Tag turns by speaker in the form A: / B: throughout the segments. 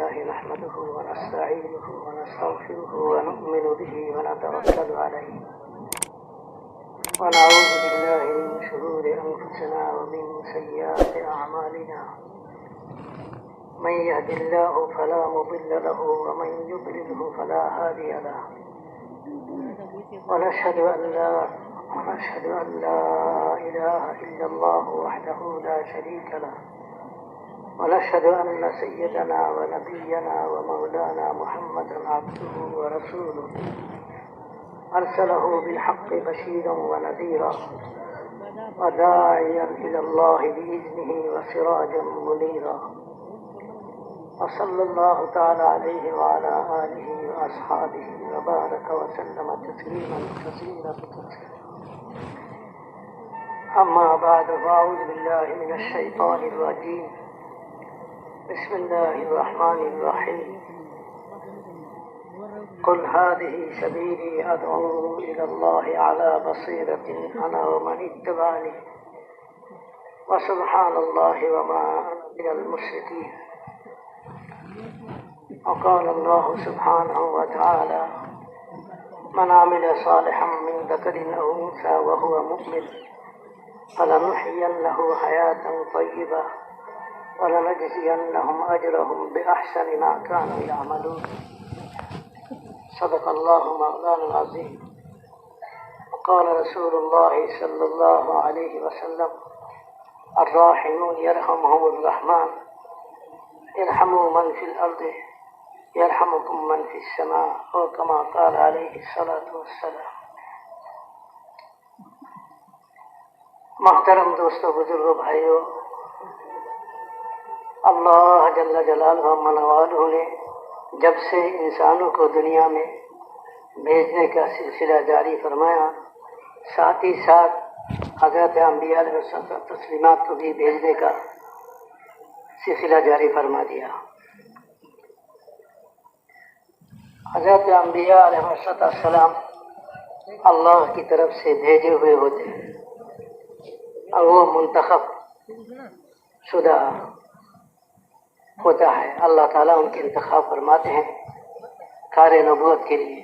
A: لله نحمده ونستعينه ونستغفره ونؤمن به ونتوكل عليه ونعوذ بالله من شرور أنفسنا ومن سيئات أعمالنا من يهد الله فلا مضل له ومن يضلله فلا هادي له ونشهد أن لا إله إلا الله وحده لا شريك له ونشهد أن سيدنا ونبينا ومولانا محمدا عبده ورسوله أرسله بالحق بشيرا ونذيرا وداعيا إلى الله بإذنه وسراجا منيرا وصلى الله تعالى عليه وعلى آله وأصحابه وبارك وسلم تسليما كثيرا أما بعد فأعوذ بالله من الشيطان الرجيم بسم الله الرحمن الرحيم قل هذه سبيلي أدعو إلى الله على بصيرة أنا ومن اتبعني وسبحان الله وما أنا من المشركين وقال الله سبحانه وتعالى من عمل صالحا من ذكر أو أنثى وهو مؤمن فلنحيينه حياة طيبة ولنجزينهم أجرهم بأحسن ما كانوا يعملون صدق الله مولانا العظيم وقال رسول الله صلى الله عليه وسلم الراحمون يرحمهم الرحمن ارحموا من في الأرض يرحمكم من في السماء أو كما قال عليه الصلاة والسلام. محترم دوستو، بزرگو، بھائیو، اللہ جل جلالہ منوالہ نے جب سے انسانوں کو دنیا میں بھیجنے کا سلسلہ جاری فرمایا، ساتھ ہی ساتھ حضرت انبیاء علیہ الصلوۃ تسلیمات کو بھی بھیجنے کا سلسلہ جاری فرما دیا۔ حضرت انبیاء علیہ السلام اللہ کی طرف سے بھیجے ہوئے ہوتے ہیں اور وہ منتخب شدہ ہوتا ہے۔ اللہ تعالیٰ ان کے انتخاب فرماتے ہیں کار نبوت کے لیے،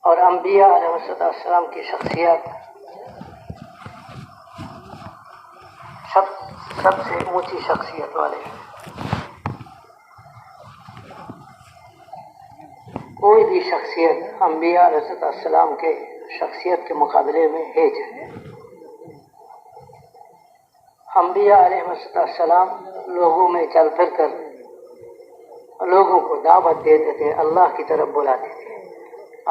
A: اور انبیاء علیہ السلام کی شخصیت سب سے اونچی شخصیت والے ہیں۔ کوئی بھی شخصیت انبیاء علیہ السلام کے شخصیت کے مقابلے میں ہیج ہے۔ انبیاء علیہ السلام لوگوں میں چل پھر کر لوگوں کو دعوت دیتے تھے، اللہ کی طرف بلاتے تھے،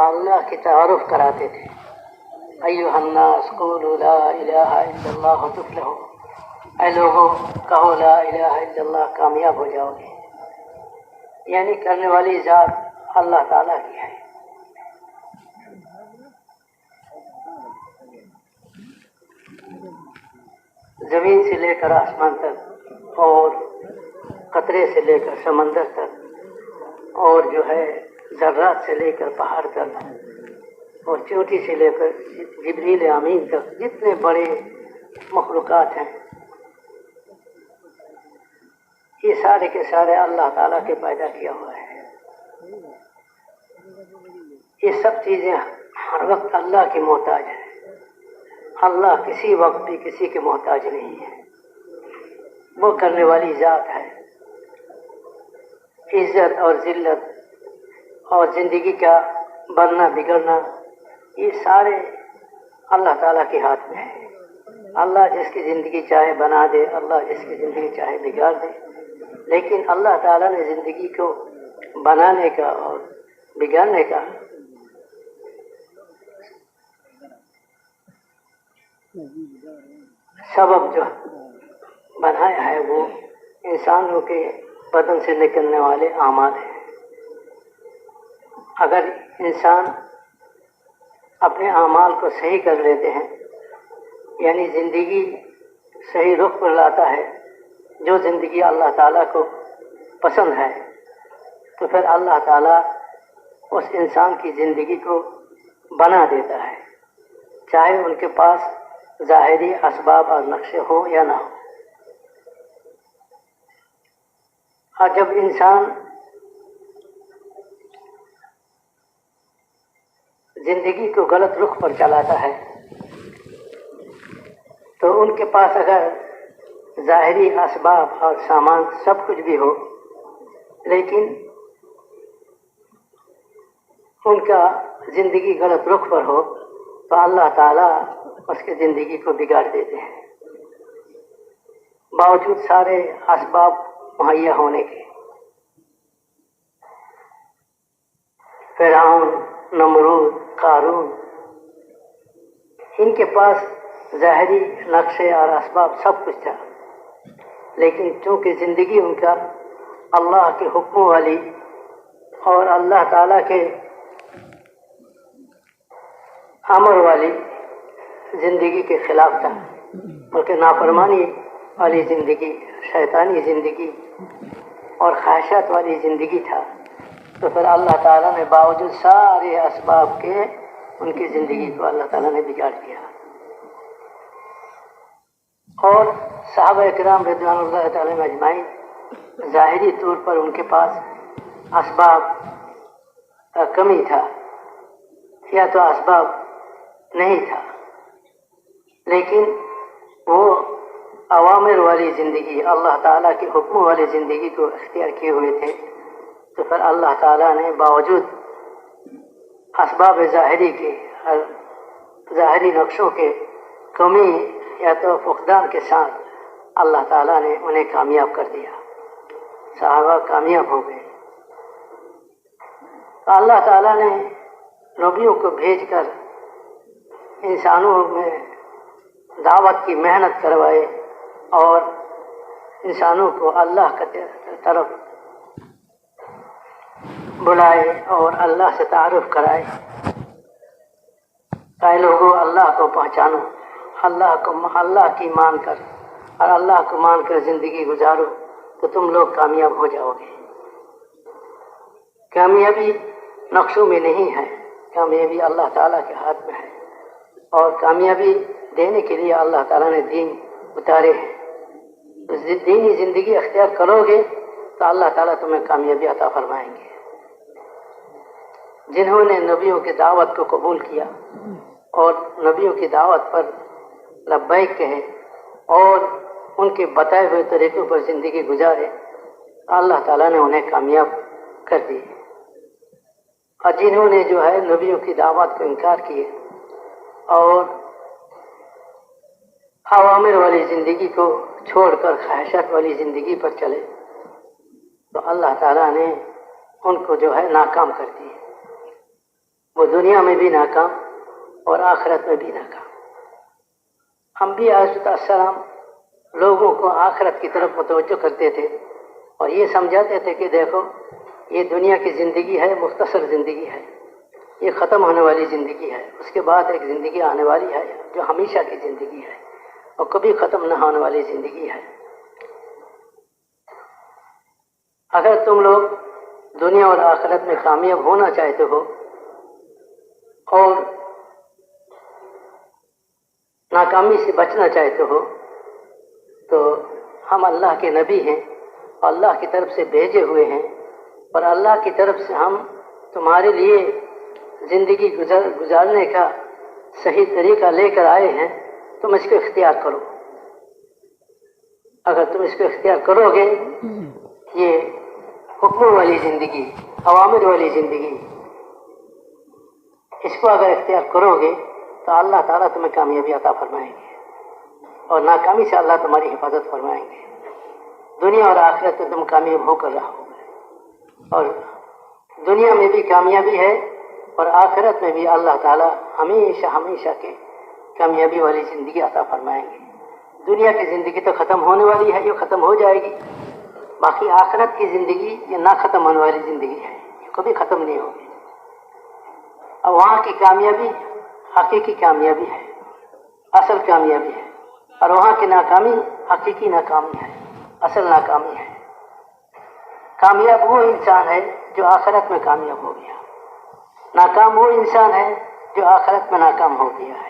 A: اللہ کی تعارف کراتے تھے۔ ایھا الناس قولوا لا الہ الا اللہ تفلحوا، اے لوگوں کہو لا الہ الا اللہ، کامیاب ہو جاؤ گے۔ یعنی کرنے والی ذات اللہ تعالیٰ کی ہے۔ زمین سے لے کر آسمان تک، اور قطرے سے لے کر سمندر تک، اور جو ہے ذرات سے لے کر پہاڑ تک، اور چوٹی سے لے کر جبریل امین تک، جتنے بڑے مخلوقات ہیں یہ سارے کے سارے اللہ تعالیٰ کے پیدا کیا ہوا ہے۔ یہ سب چیزیں ہر وقت اللہ کی محتاج ہیں۔ اللہ کسی وقت بھی کسی کے محتاج نہیں ہے، وہ کرنے والی ذات ہے۔ عزت اور ذلت اور زندگی کا بننا بگڑنا یہ سارے اللہ تعالیٰ کے ہاتھ میں ہے۔ اللہ جس کی زندگی چاہے بنا دے، اللہ جس کی زندگی چاہے بگاڑ دے، لیکن اللہ تعالیٰ نے زندگی کو بنانے کا اور بگاڑنے کا سبب جو بنایا ہے وہ انسانوں کے بدن سے نکلنے والے اعمال ہیں۔ اگر انسان اپنے اعمال کو صحیح کر لیتے ہیں، یعنی زندگی صحیح رخ پر لاتا ہے، جو زندگی اللہ تعالیٰ کو پسند ہے، تو پھر اللہ تعالیٰ اس انسان کی زندگی کو بنا دیتا ہے، چاہے ان کے پاس ظاہری اسباب اور نقشے ہو یا نہ ہو۔ اور جب انسان زندگی کو غلط رخ پر چلاتا ہے تو ان کے پاس اگر ظاہری اسباب اور سامان سب کچھ بھی ہو، لیکن ان کا زندگی غلط رخ پر ہو تو اللہ تعالیٰ اس کی زندگی کو بگاڑ دیتے ہیں، باوجود سارے اسباب مہیا ہونے کے۔ فرعون، نمرود، قارون، ان کے پاس ظاہری نقشے اور اسباب سب کچھ تھا، لیکن چونکہ زندگی ان کا اللہ کے حکموں والی اور اللہ تعالیٰ کے امر والی زندگی کے خلاف تھا، بلکہ نافرمانی والی زندگی، شیطانی زندگی اور خواہشات والی زندگی تھا، تو پھر اللہ تعالیٰ نے باوجود سارے اسباب کے ان کی زندگی کو اللہ تعالیٰ نے بگاڑ دیا۔ اور صحابہ کرام رضوان اللہ تعالیٰ اجمعین، ظاہری طور پر ان کے پاس اسباب کا کمی تھا یا تو اسباب نہیں تھا، لیکن وہ اوامر والی زندگی، اللہ تعالیٰ کے حکم والی زندگی کو اختیار کیے ہوئے تھے، تو پھر اللہ تعالیٰ نے باوجود اسباب ظاہری کے، ظاہری نقشوں کے کمی یا تو فقدان کے ساتھ اللہ تعالیٰ نے انہیں کامیاب کر دیا، صحابہ کامیاب ہو گئے۔ تو اللہ تعالیٰ نے نبیوں کو بھیج کر انسانوں میں دعوت کی محنت کروائے اور انسانوں کو اللہ کی طرف بلائے اور اللہ سے تعارف کرائے، اے لوگوں اللہ کو پہچانو، اللہ کی مان کر اور اللہ کو مان کر زندگی گزارو تو تم لوگ کامیاب ہو جاؤ گے۔ کامیابی نقشوں میں نہیں ہے، کامیابی اللہ تعالیٰ کے ہاتھ میں ہے، اور کامیابی دینے کے لیے اللہ تعالیٰ نے دین اتارے ہیں۔ دینی زندگی اختیار کرو گے تو اللہ تعالیٰ تمہیں کامیابی عطا فرمائیں گے۔ جنہوں نے نبیوں کی دعوت کو قبول کیا اور نبیوں کی دعوت پر لبیک کہے اور ان کے بتائے ہوئے طریقوں پر زندگی گزارے، اللہ تعالیٰ نے انہیں کامیاب کر دی۔ اور جنہوں نے جو ہے نبیوں کی دعوت کو انکار کیے اور اوامر والی زندگی کو چھوڑ کر خواہشات والی زندگی پر چلے تو اللہ تعالیٰ نے ان کو جو ہے ناکام کر دی، وہ دنیا میں بھی ناکام اور آخرت میں بھی ناکام۔ انبیاء علیہ السلام لوگوں کو آخرت کی طرف متوجہ کرتے تھے اور یہ سمجھاتے تھے کہ دیکھو یہ دنیا کی زندگی ہے، مختصر زندگی ہے، یہ ختم ہونے والی زندگی ہے، اس کے بعد ایک زندگی آنے والی ہے جو ہمیشہ کی زندگی ہے اور کبھی ختم نہ ہونے والی زندگی ہے۔ اگر تم لوگ دنیا اور آخرت میں کامیاب ہونا چاہتے ہو اور ناکامی سے بچنا چاہتے ہو تو ہم اللہ کے نبی ہیں، اللہ کی طرف سے بھیجے ہوئے ہیں، اور اللہ کی طرف سے ہم تمہارے لیے زندگی گزارنے کا صحیح طریقہ لے کر آئے ہیں، تم اس کو اختیار کرو۔ اگر تم اس کو اختیار کرو گے، یہ حکم والی زندگی، اوامر والی زندگی، اس کو اگر اختیار کرو گے تو اللہ تعالیٰ تمہیں کامیابی عطا فرمائیں گے اور ناکامی سے اللہ تمہاری حفاظت فرمائیں گے۔ دنیا اور آخرت میں تم کامیاب ہو کر رہو گے، اور دنیا میں بھی کامیابی ہے اور آخرت میں بھی اللہ تعالیٰ ہمیشہ ہمیشہ کے کامیابی والی زندگی عطا فرمائیں گے۔ دنیا کی زندگی تو ختم ہونے والی ہے، یہ ختم ہو جائے گی، باقی آخرت کی زندگی یہ نہ ختم ہونے والی زندگی ہے، یہ کبھی ختم نہیں ہوگی۔ اور وہاں کی کامیابی حقیقی کامیابی ہے، اصل کامیابی ہے، اور وہاں کی ناکامی حقیقی ناکامی ہے، اصل ناکامی ہے۔ کامیاب وہ انسان ہے جو آخرت میں کامیاب ہو گیا، ناکام وہ انسان ہے جو آخرت میں ناکام ہو گیا ہے۔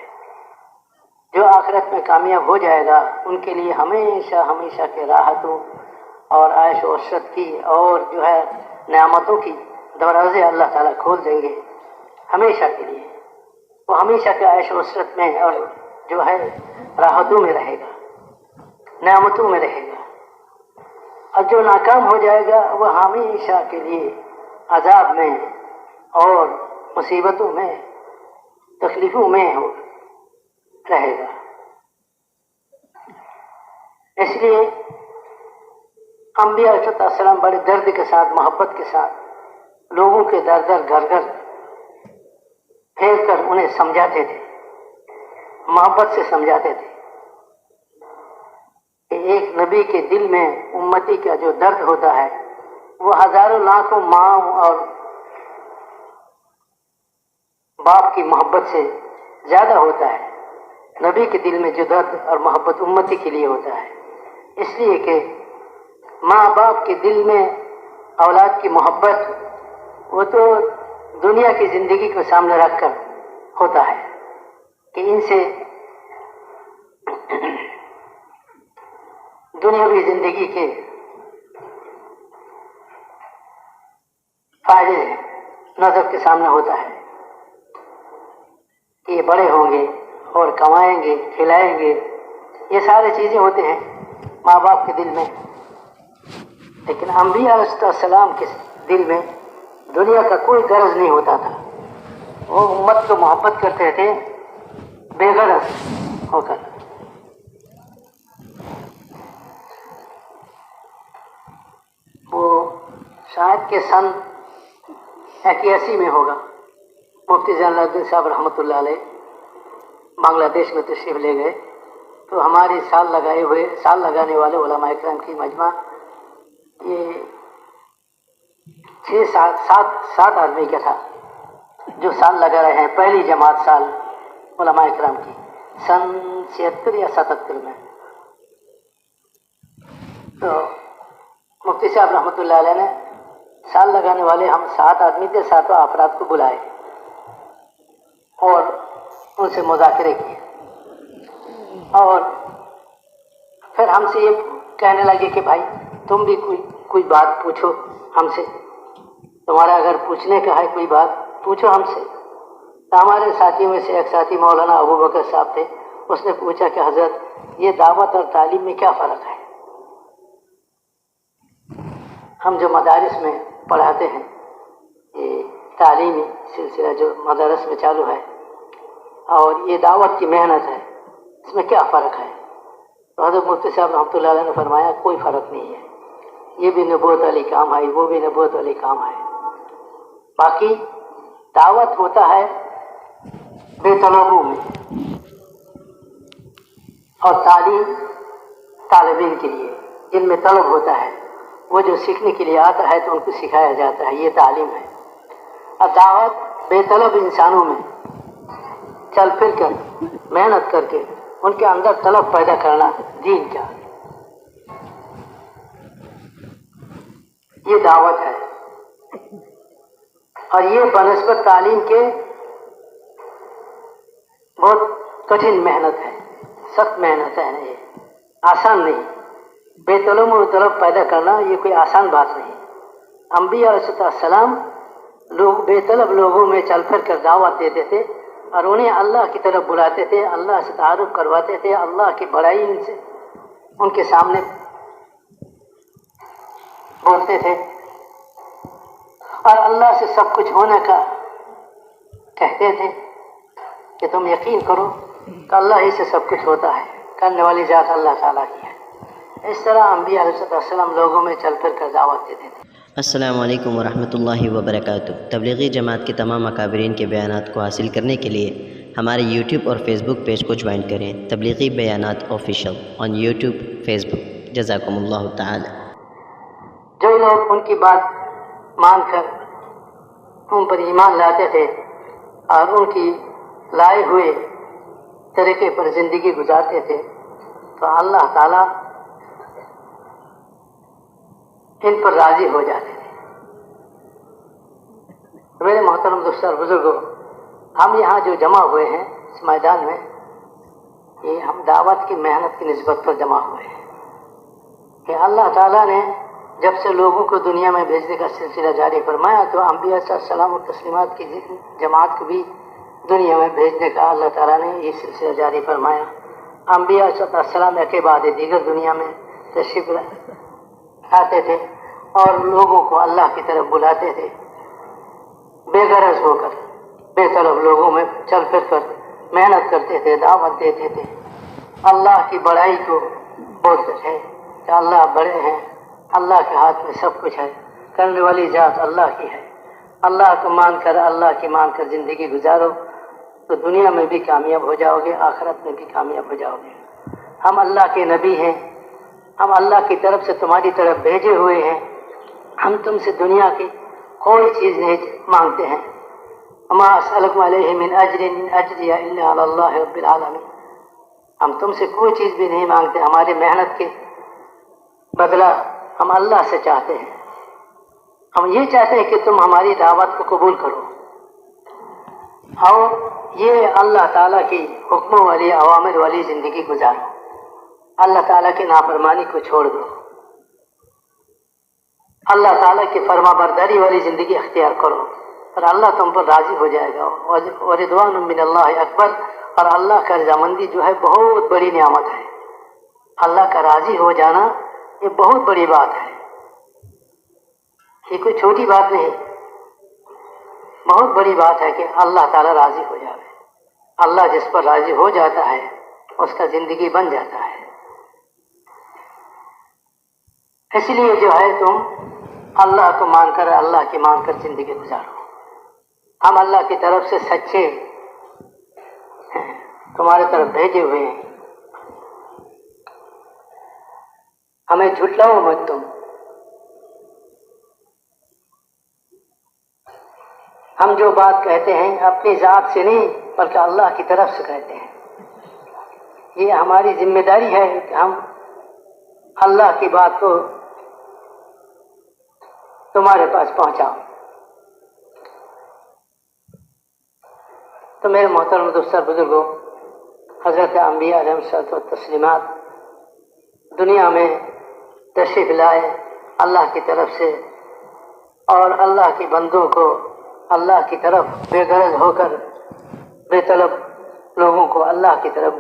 A: جو آخرت میں کامیاب ہو جائے گا ان کے لیے ہمیشہ ہمیشہ کے راحتوں اور عیش و عشرت کی اور جو ہے نعمتوں کی دروازے اللہ تعالیٰ کھول دیں گے ہمیشہ کے لیے. وہ ہمیشہ کے عیش و عشرت میں اور جو ہے راحتوں میں رہے گا، نعمتوں میں رہے گا. اور جو ناکام ہو جائے گا وہ ہمیشہ کے لیے عذاب میں اور مصیبتوں میں تکلیفوں میں رہے گا. اس لیے انبیاء علیہ السلام بڑے درد کے ساتھ، محبت کے ساتھ لوگوں کے در در گھر گھر پھیر کر انہیں سمجھاتے تھے، محبت سے سمجھاتے تھے کہ ایک نبی کے دل میں امتی کا جو درد ہوتا ہے وہ ہزاروں لاکھوں ماں اور باپ کی محبت سے زیادہ ہوتا ہے. نبی کے دل میں جو درد اور محبت امتی کے لیے ہوتا ہے، اس لیے کہ ماں باپ کے دل میں اولاد کی محبت وہ تو دنیا کی زندگی کو سامنے رکھ کر ہوتا ہے کہ ان سے دنیاوی زندگی کے فائدے نظر کے سامنے ہوتا ہے کہ یہ بڑے ہوں گے اور کمائیں گے، کھلائیں گے، یہ ساری چیزیں ہوتے ہیں ماں باپ کے دل میں. لیکن انبیاء علیہ السلام کے دل میں دنیا کا کوئی غرض نہیں ہوتا تھا. وہ امت کو محبت کرتے تھے بے غرض ہو کر. وہ شاید کہ سن 81 میں ہوگا، مفتی زین الدین صاحب رحمۃ اللہ علیہ بنگلہ دیش میں تشریف لے گئے تو ہماری سال لگانے والے علماء اکرام کی مجمع یہ 6-7 آدمی کا تھا جو سال لگا رہے ہیں. پہلی جماعت سال علماء اکرام کی سن 76 یا 77 میں. تو مفتی صاحب رحمۃ اللہ علیہ نے سال لگانے والے ہم 7 آدمی تھے، 7 افراد کو بلائے اور ان سے مذاکرے کیے اور پھر ہم سے یہ کہنے لگے کہ بھائی تم بھی کوئی بات پوچھو ہم سے، تمہارا اگر پوچھنے کا ہے کوئی بات پوچھو ہم سے. تو ہمارے ساتھیوں میں سے ایک ساتھی مولانا ابو بکر صاحب تھے، اس نے پوچھا کہ حضرت یہ دعوت اور تعلیم میں کیا فرق ہے؟ ہم جو مدارس میں پڑھاتے ہیں، یہ تعلیمی سلسلہ جو مدارس میں چالو ہے اور یہ دعوت کی محنت ہے، اس میں کیا فرق ہے؟ تو حضرت مفتی صاحب رحمۃ اللہ علیہ نے فرمایا کوئی فرق نہیں ہے، یہ بھی نبوت والی کام ہے، وہ بھی نبوت والی کام ہے. باقی دعوت ہوتا ہے بے طلبوں میں اور تعلیم طالبین کے لیے جن میں طلب ہوتا ہے، وہ جو سیکھنے کے لیے آتا ہے تو ان کو سکھایا جاتا ہے، یہ تعلیم ہے. اور دعوت بے طلب انسانوں میں چل پھر کر محنت کر کے ان کے اندر طلب پیدا کرنا دین کا، یہ دعوت ہے. اور یہ بنسبت تعلیم کے بہت کٹھن محنت ہے، سخت محنت ہے، یہ آسان نہیں. بے طلب و طلب پیدا کرنا یہ کوئی آسان بات نہیں. انبیاء علیہ السلام لوگ بے طلب لوگوں میں چل پھر کر دعوت دیتے تھے اور انہیں اللہ کی طرف بلاتے تھے، اللہ سے تعارف کرواتے تھے، اللہ کی بڑائی ان کے سامنے بولتے تھے اور اللہ سے سب کچھ ہونے کا کہتے تھے کہ تم یقین کرو کہ اللہ ہی سے سب کچھ ہوتا ہے، کرنے والی ذات اللہ تعالیٰ کی ہے. اس طرح انبیاء علیہ السلام لوگوں میں چل پھر کر دعوت دیتے تھے.
B: السلام علیکم ورحمۃ اللہ وبرکاتہ. تبلیغی جماعت کے تمام اکابرین کے بیانات کو حاصل کرنے کے لیے ہمارے یوٹیوب اور فیس بک پیج کو جوائن کریں. تبلیغی بیانات آفیشیل آن یوٹیوب فیس بک. جزاکم اللہ تعالی.
A: جو لوگ ان کی بات مان کر ان پر ایمان لاتے تھے اور ان کی لائے ہوئے طریقے پر زندگی گزارتے تھے تو اللہ تعالیٰ ان پر راضی ہو جاتے تھے. میرے محترم دوستوں اور بزرگوں، ہم یہاں جو جمع ہوئے ہیں اس میدان میں، یہ ہم دعوت کی محنت کی نسبت پر جمع ہوئے ہیں. کہ اللہ تعالیٰ نے جب سے لوگوں کو دنیا میں بھیجنے کا سلسلہ جاری فرمایا تو انبیاء صلی اللہ علیہ وسلم اور تسلیمات کی جماعت کو بھی دنیا میں بھیجنے کا اللہ تعالیٰ نے یہ سلسلہ جاری فرمایا. انبیاء صلی اللہ علیہ وسلم کے بعد دیگر دنیا میں تشریف لاتے تھے اور لوگوں کو اللہ کی طرف بلاتے تھے، بے غرض ہو کر بے طلب لوگوں میں چل پھر کر محنت کرتے تھے، دعوت دیتے تھے، اللہ کی بڑائی کو بولتے تھے کہ اللہ بڑے ہیں، اللہ کے ہاتھ میں سب کچھ ہے، کرنے والی ذات اللہ کی ہے. اللہ کو مان کر، اللہ کی مان کر زندگی گزارو تو دنیا میں بھی کامیاب ہو جاؤ گے، آخرت میں بھی کامیاب ہو جاؤ گے. ہم اللہ کے نبی ہیں، ہم اللہ کی طرف سے تمہاری طرف بھیجے ہوئے ہیں، ہم تم سے دنیا کی کوئی چیز نہیں مانگتے ہیں. وما اسألکم علیہ من اجر ان اجری الا علی اللہ رب العالمین. ہم تم سے کوئی چیز بھی نہیں مانگتے، ہماری محنت کے بدلہ ہم اللہ سے چاہتے ہیں. ہم یہ چاہتے ہیں کہ تم ہماری دعوت کو قبول کرو اور یہ اللہ تعالیٰ کی حکموں والی، اوامر والی زندگی گزارو، اللہ تعالیٰ کی نافرمانی کو چھوڑ دو، اللہ تعالیٰ کی فرما برداری والی زندگی اختیار کرو اور اللہ تم پر راضی ہو جائے گا. ورضوان من اللہ اکبر. اور اللہ کا رضامندی جو ہے بہت بڑی نعمت ہے. اللہ کا راضی ہو جانا یہ بہت بڑی بات ہے، یہ کوئی چھوٹی بات نہیں، بہت بڑی بات ہے کہ اللہ تعالیٰ راضی ہو جائے. اللہ جس پر راضی ہو جاتا ہے اس کا زندگی بن جاتا ہے. اس لیے جو ہے تم اللہ کو مان کر، اللہ کی مان کر زندگی گزارو. ہم اللہ کی طرف سے سچے تمہارے طرف بھیجے ہوئے ہیں، ہمیں جھٹلاؤ مت تم. ہم جو بات کہتے ہیں اپنی ذات سے نہیں بلکہ اللہ کی طرف سے کہتے ہیں. یہ ہماری ذمہ داری ہے کہ ہم اللہ کی بات کو تمہارے پاس پہنچاؤ. تو میرے محترم دوستوں بزرگوں، حضرت انبیاء علیہ الصلوۃ والتسلیمات دنیا میں تشریف لائے اللہ کی طرف سے اور اللہ کے بندوں کو اللہ کی طرف بے غرض ہو کر بے طلب لوگوں کو اللہ کی طرف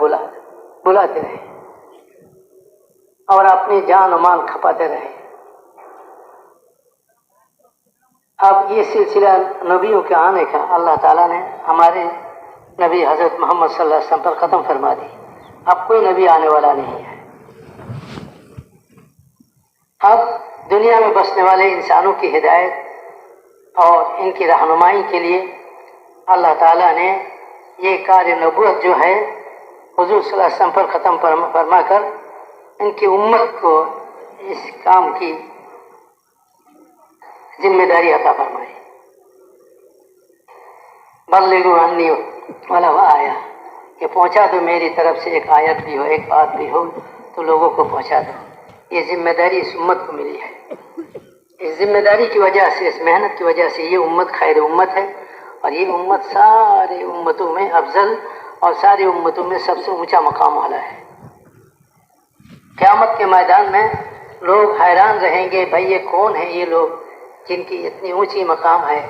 A: بلاتے رہے اور اپنی جان و مال کھپاتے رہے. اب یہ سلسلہ نبیوں کے آنے کا اللہ تعالیٰ نے ہمارے نبی حضرت محمد صلی اللہ علیہ وسلم پر ختم فرما دی. اب کوئی نبی آنے والا نہیں ہے. اب دنیا میں بسنے والے انسانوں کی ہدایت اور ان کی رہنمائی کے لیے اللہ تعالیٰ نے یہ کار نبوت جو ہے حضور صلی اللہ علیہ وسلم پر ختم فرما کر ان کی امت کو اس کام کی ذمہ داری عطا فرمائی. بلغوا عنی ولو آیا، کہ پہنچا دو میری طرف سے ایک آیت بھی ہو، ایک بات بھی ہو تو لوگوں کو پہنچا دو. یہ ذمہ داری اس امت کو ملی ہے. اس ذمہ داری کی وجہ سے، اس محنت کی وجہ سے یہ امت خیر امت ہے اور یہ امت سارے امتوں میں افضل اور ساری امتوں میں سب سے اونچا مقام والا ہے. قیامت کے میدان میں لوگ حیران رہیں گے، بھائی یہ کون ہے یہ لوگ جن کی اتنی اونچی مقام ہے.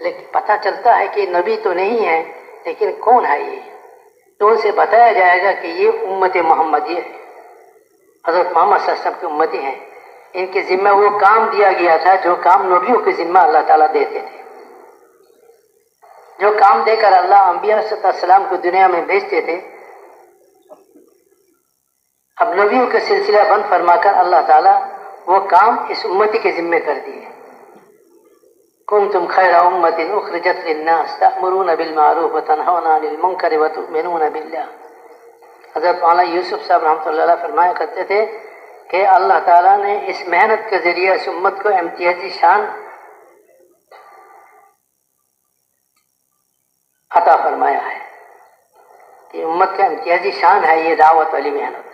A: لیکن پتہ چلتا ہے کہ نبی تو نہیں ہے، لیکن کون ہے یہ؟ تو ان سے بتایا جائے گا کہ یہ امت محمدیہ ہے، حضرت محمد صلی اللہ علیہ وسلم کی امتی ہیں. ان کے ذمہ وہ کام دیا گیا تھا جو کام نبیوں کے ذمہ اللہ تعالیٰ دیتے تھے، جو کام دے کر اللہ انبیاء صلی اللہ علیہ وسلم کو دنیا میں بھیجتے تھے. اب نبیوں کا سلسلہ بند فرما کر اللہ تعالیٰ وہ کام اس امتی کے ذمہ کر دیے. کنتم خیر امت اخرجت للناس تأمرون بالمعروف وتنہون عن المنکر وتؤمنون باللہ. حضرت مولانا یوسف صاحب رحمۃ اللہ علیہ فرمایا کرتے تھے کہ اللہ تعالیٰ نے اس محنت کے ذریعے اس امت کو امتیازی شان عطا فرمایا ہے کہ امت کا امتیازی شان ہے یہ دعوت والی محنت،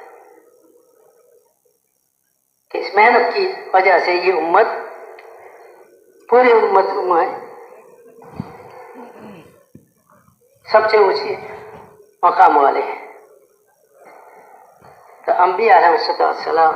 A: کہ اس محنت کی وجہ سے یہ امت پوری امت میں سب سے اونچی مقام والے ہیں. تو انبیاء علیہ السلام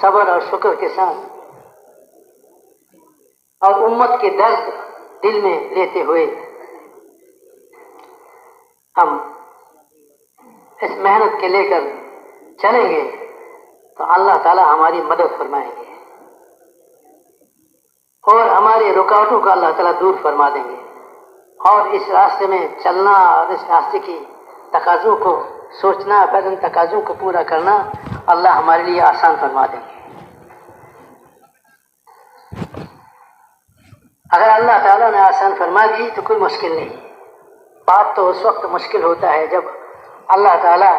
A: صبر اور شکر کے ساتھ اور امت کے درد دل میں لیتے ہوئے ہم اس محنت کے لے کر چلیں گے تو اللہ تعالی ہماری مدد فرمائیں گے اور ہماری رکاوٹوں کو اللہ تعالیٰ دور فرما دیں گے، اور اس راستے میں چلنا اور اس راستے کی تقاضوں کو سوچنا، پھر ان تقاضوں کو پورا کرنا اللہ ہمارے لیے آسان فرما دیں گے۔ اگر اللہ تعالیٰ نے آسان فرما دی تو کوئی مشکل نہیں۔ بات تو اس وقت مشکل ہوتا ہے جب اللہ تعالیٰ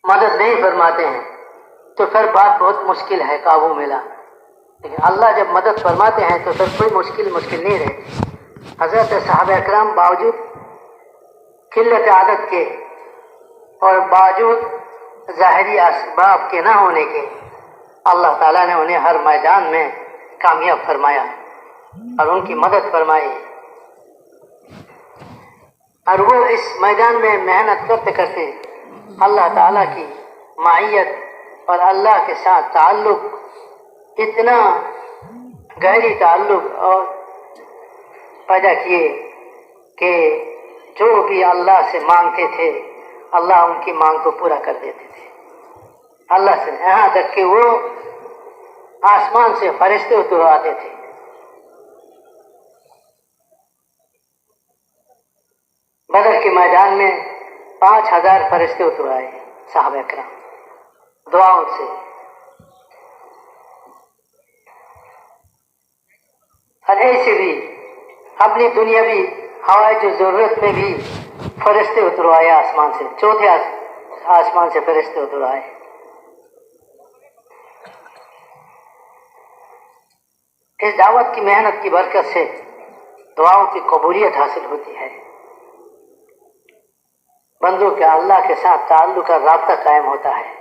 A: مدد نہیں فرماتے ہیں تو پھر بات بہت مشکل ہے قابو میں لانا، لیکن اللہ جب مدد فرماتے ہیں تو پھر کوئی مشکل نہیں رہتی۔ حضرت صحابہ اکرام باوجود قلت عدد کے اور باوجود ظاہری اسباب کے نہ ہونے کے، اللہ تعالیٰ نے انہیں ہر میدان میں کامیاب فرمایا اور ان کی مدد فرمائی، اور وہ اس میدان میں محنت کرتے کرتے اللہ تعالیٰ کی معیت اور اللہ کے ساتھ تعلق، اتنا گہری تعلق اور پیدا کیے کہ جو بھی اللہ سے مانگتے تھے اللہ ان کی مانگ کو پورا کر دیتے تھے اللہ سے، یہاں تک کہ وہ آسمان سے فرشتے اترواتے تھے۔ بدر کے میدان میں 5000 فرشتے اترائے صحابہ کرام دعاؤں سے، اور ایسے بھی اپنی دنیاوی حوائج و ضرورت میں بھی فرشتے اتروائے آسمان سے، چوتھے آسمان سے فرشتے اتروائے۔ اس دعوت کی محنت کی برکت سے دعاؤں کی قبولیت حاصل ہوتی ہے، بندوں کا اللہ کے ساتھ تعلق اور رابطہ قائم ہوتا ہے،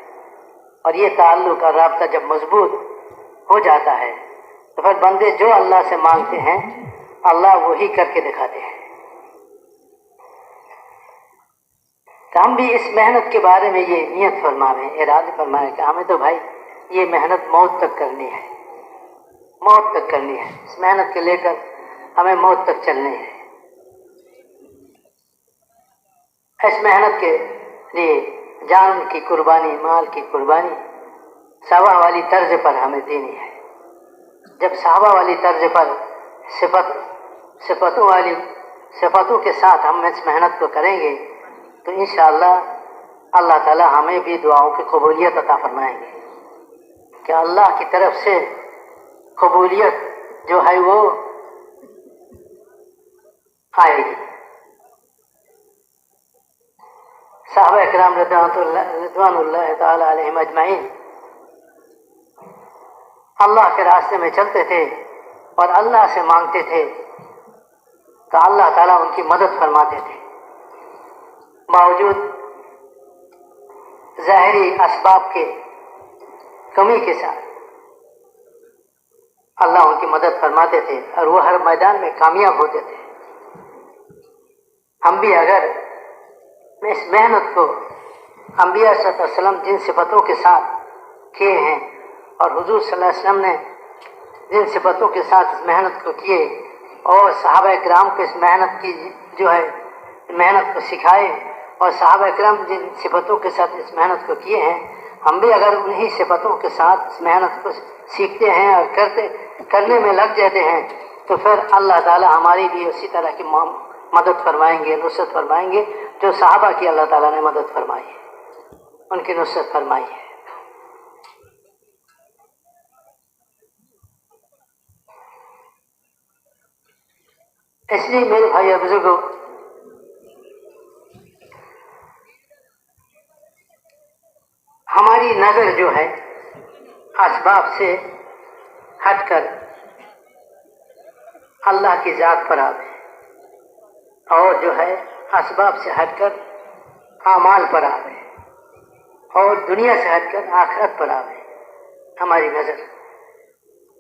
A: اور یہ تعلق اور رابطہ جب مضبوط ہو جاتا ہے تو پھر بندے جو اللہ سے مانگتے ہیں اللہ وہی کر کے دکھاتے ہیں۔ تو ہم بھی اس محنت کے بارے میں یہ نیت فرمائیں، ارادہ فرمائیں کہ ہمیں تو بھائی یہ محنت موت تک کرنی ہے، موت تک کرنی ہے، اس محنت کے لے کر ہمیں موت تک چلنی ہے۔ اس محنت کے لیے جان کی قربانی، مال کی قربانی صحابہ والی طرز پر ہمیں دینی ہے۔ جب صحابہ والی طرز پر صفتوں کے ساتھ ہم اس محنت کو کریں گے تو انشاءاللہ اللہ تعالی ہمیں بھی دعاؤں کی قبولیت عطا فرمائیں گے، کہ اللہ کی طرف سے قبولیت جو ہے وہ آئے گی۔ صحابہ اکرام رضوان اللہ تعالی علیہم اجمعین اللہ کے راستے میں چلتے تھے اور اللہ سے مانگتے تھے تو اللہ تعالیٰ ان کی مدد فرماتے تھے، باوجود ظاہری اسباب کے کمی کے ساتھ اللہ ان کی مدد فرماتے تھے اور وہ ہر میدان میں کامیاب ہوتے تھے۔ ہم بھی اگر اس محنت کو انبیاء صلی اللہ علیہ وسلم جن صفتوں کے ساتھ کیے ہیں اور حضور صلی اللہ علیہ وسلم نے جن صفتوں کے ساتھ اس محنت کو کیے اور صحابہ کرام کو اس محنت کی جو ہے محنت کو سکھائے اور صحابہ کرام جن صفتوں کے ساتھ اس محنت کو کیے ہیں، ہم بھی اگر انہی صفتوں کے ساتھ اس محنت کو سیکھتے ہیں اور کرنے میں لگ جاتے ہیں تو پھر اللہ تعالی ہماری بھی اسی طرح کی مدد فرمائیں گے، نصرت فرمائیں گے، جو صحابہ کی اللہ تعالیٰ نے مدد فرمائی ہے، ان کی نصرت فرمائی ہے۔ اس لیے میرے بھائی اور بزرگوں، ہماری نظر جو ہے اسباب سے ہٹ کر اللہ کی ذات پر آوے، اور جو ہے اسباب سے ہٹ کر اعمال پر آوے، اور دنیا سے ہٹ کر آخرت پر آوے ہماری نظر۔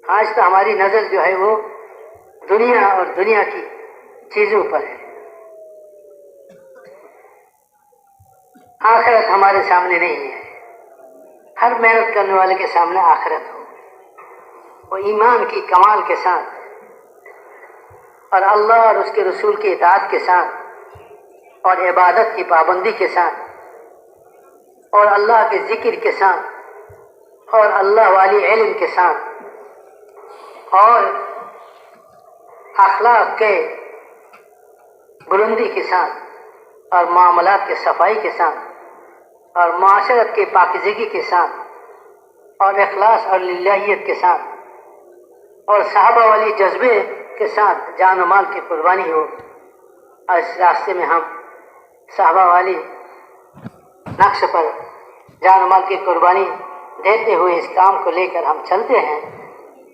A: آج تو ہماری نظر جو ہے وہ دنیا اور دنیا کی چیزوں پر ہے، آخرت ہمارے سامنے نہیں ہے۔ ہر محنت کرنے والے کے سامنے آخرت ہو، وہ ایمان کی کمال کے ساتھ اور اللہ اور اس کے رسول کی اطاعت کے ساتھ اور عبادت کی پابندی کے ساتھ اور اللہ کے ذکر کے ساتھ اور اللہ والی علم کے ساتھ اور اخلاق کے بلندی کے ساتھ اور معاملات کے صفائی کے ساتھ اور معاشرت کے پاکیزگی کے ساتھ اور اخلاص اور للہیت کے ساتھ اور صحابہ والی جذبے کے ساتھ جان و مال کی قربانی ہو، اور اس راستے میں ہم صحابہ والی نقش پر جان و مال کی قربانی دیتے ہوئے اس کام کو لے کر ہم چلتے ہیں،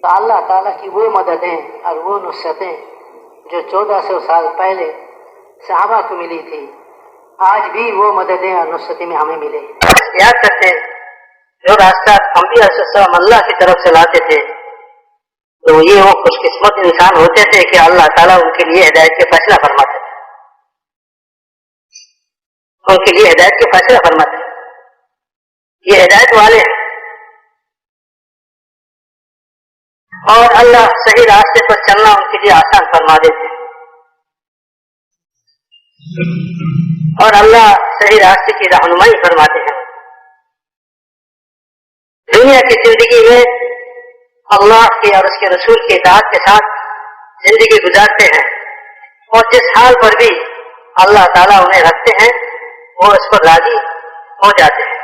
A: تو اللہ تعالیٰ کی وہ مددیں اور وہ نصرتیں جو 1400 سال پہلے صحابہ کو ملی تھی، آج بھی وہ مددیں اور نصرتیں میں ہمیں ملے۔ یاد کرتے ہیں جو راستہ انبیاء علیہ السلام اللہ کی طرف سے لاتے تھے، تو یہ وہ خوش قسمت انسان ہوتے تھے کہ اللہ تعالیٰ ان کے لیے ہدایت کے فیصلہ فرماتے تھے، ان کے لیے ہدایت کے فیصلہ فرماتے تھے۔ یہ ہدایت والے ہیں اور اللہ صحیح راستے پر چلنا ان کے لیے آسان فرما دیتے ہیں، اور اللہ صحیح راستے کی رہنمائی فرماتے ہیں۔ دنیا کی زندگی میں اللہ کے اور اس کے رسول کی اطاعت کے ساتھ زندگی گزارتے ہیں، اور جس حال پر بھی اللہ تعالیٰ انہیں رکھتے ہیں وہ اس پر راضی ہو جاتے ہیں،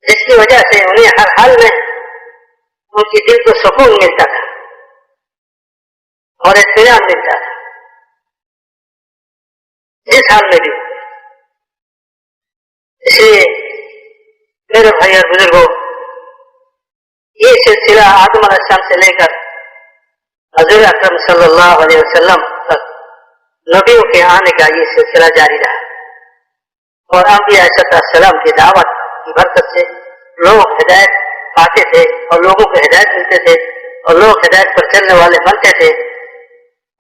A: جس کی وجہ سے انہیں ہر حال میں ان کی دل کو سکون ملتا تھا اور اطمینان ملتا تھا، جس حال میں بھی۔ اس لیے میرے بھائی اور بزرگوں، یہ سلسلہ آدم علیہ السلام سے لے کر حضور اکرم صلی اللہ علیہ وسلم تک نبیوں کے آنے کا یہ سلسلہ جاری رہا، اور انبیاء علیہ السلام کی دعوت کی برکت سے لوگ ہدایت پاتے تھے اور لوگوں کو ہدایت ملتے تھے اور لوگ ہدایت پر چلنے والے بنتے تھے،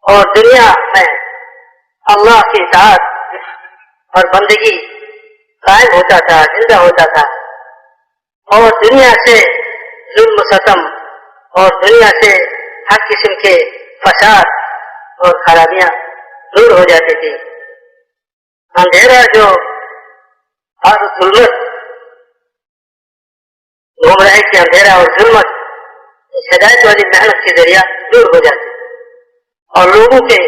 A: اور دنیا میں اللہ کی اطاعت اور بندگی قائم ہوتا تھا، زندہ ہوتا تھا، اور دنیا سے ظلم و ستم اور دنیا سے ہر قسم کے فساد اور خرابیاں دور ہو جاتی تھی۔ اندھیرا جو اور ظلمت، گمراہی کے اندھیرا اور ظلمت اس ہدایت والی محنت کے ذریعہ دور ہو جاتی، اور لوگوں کے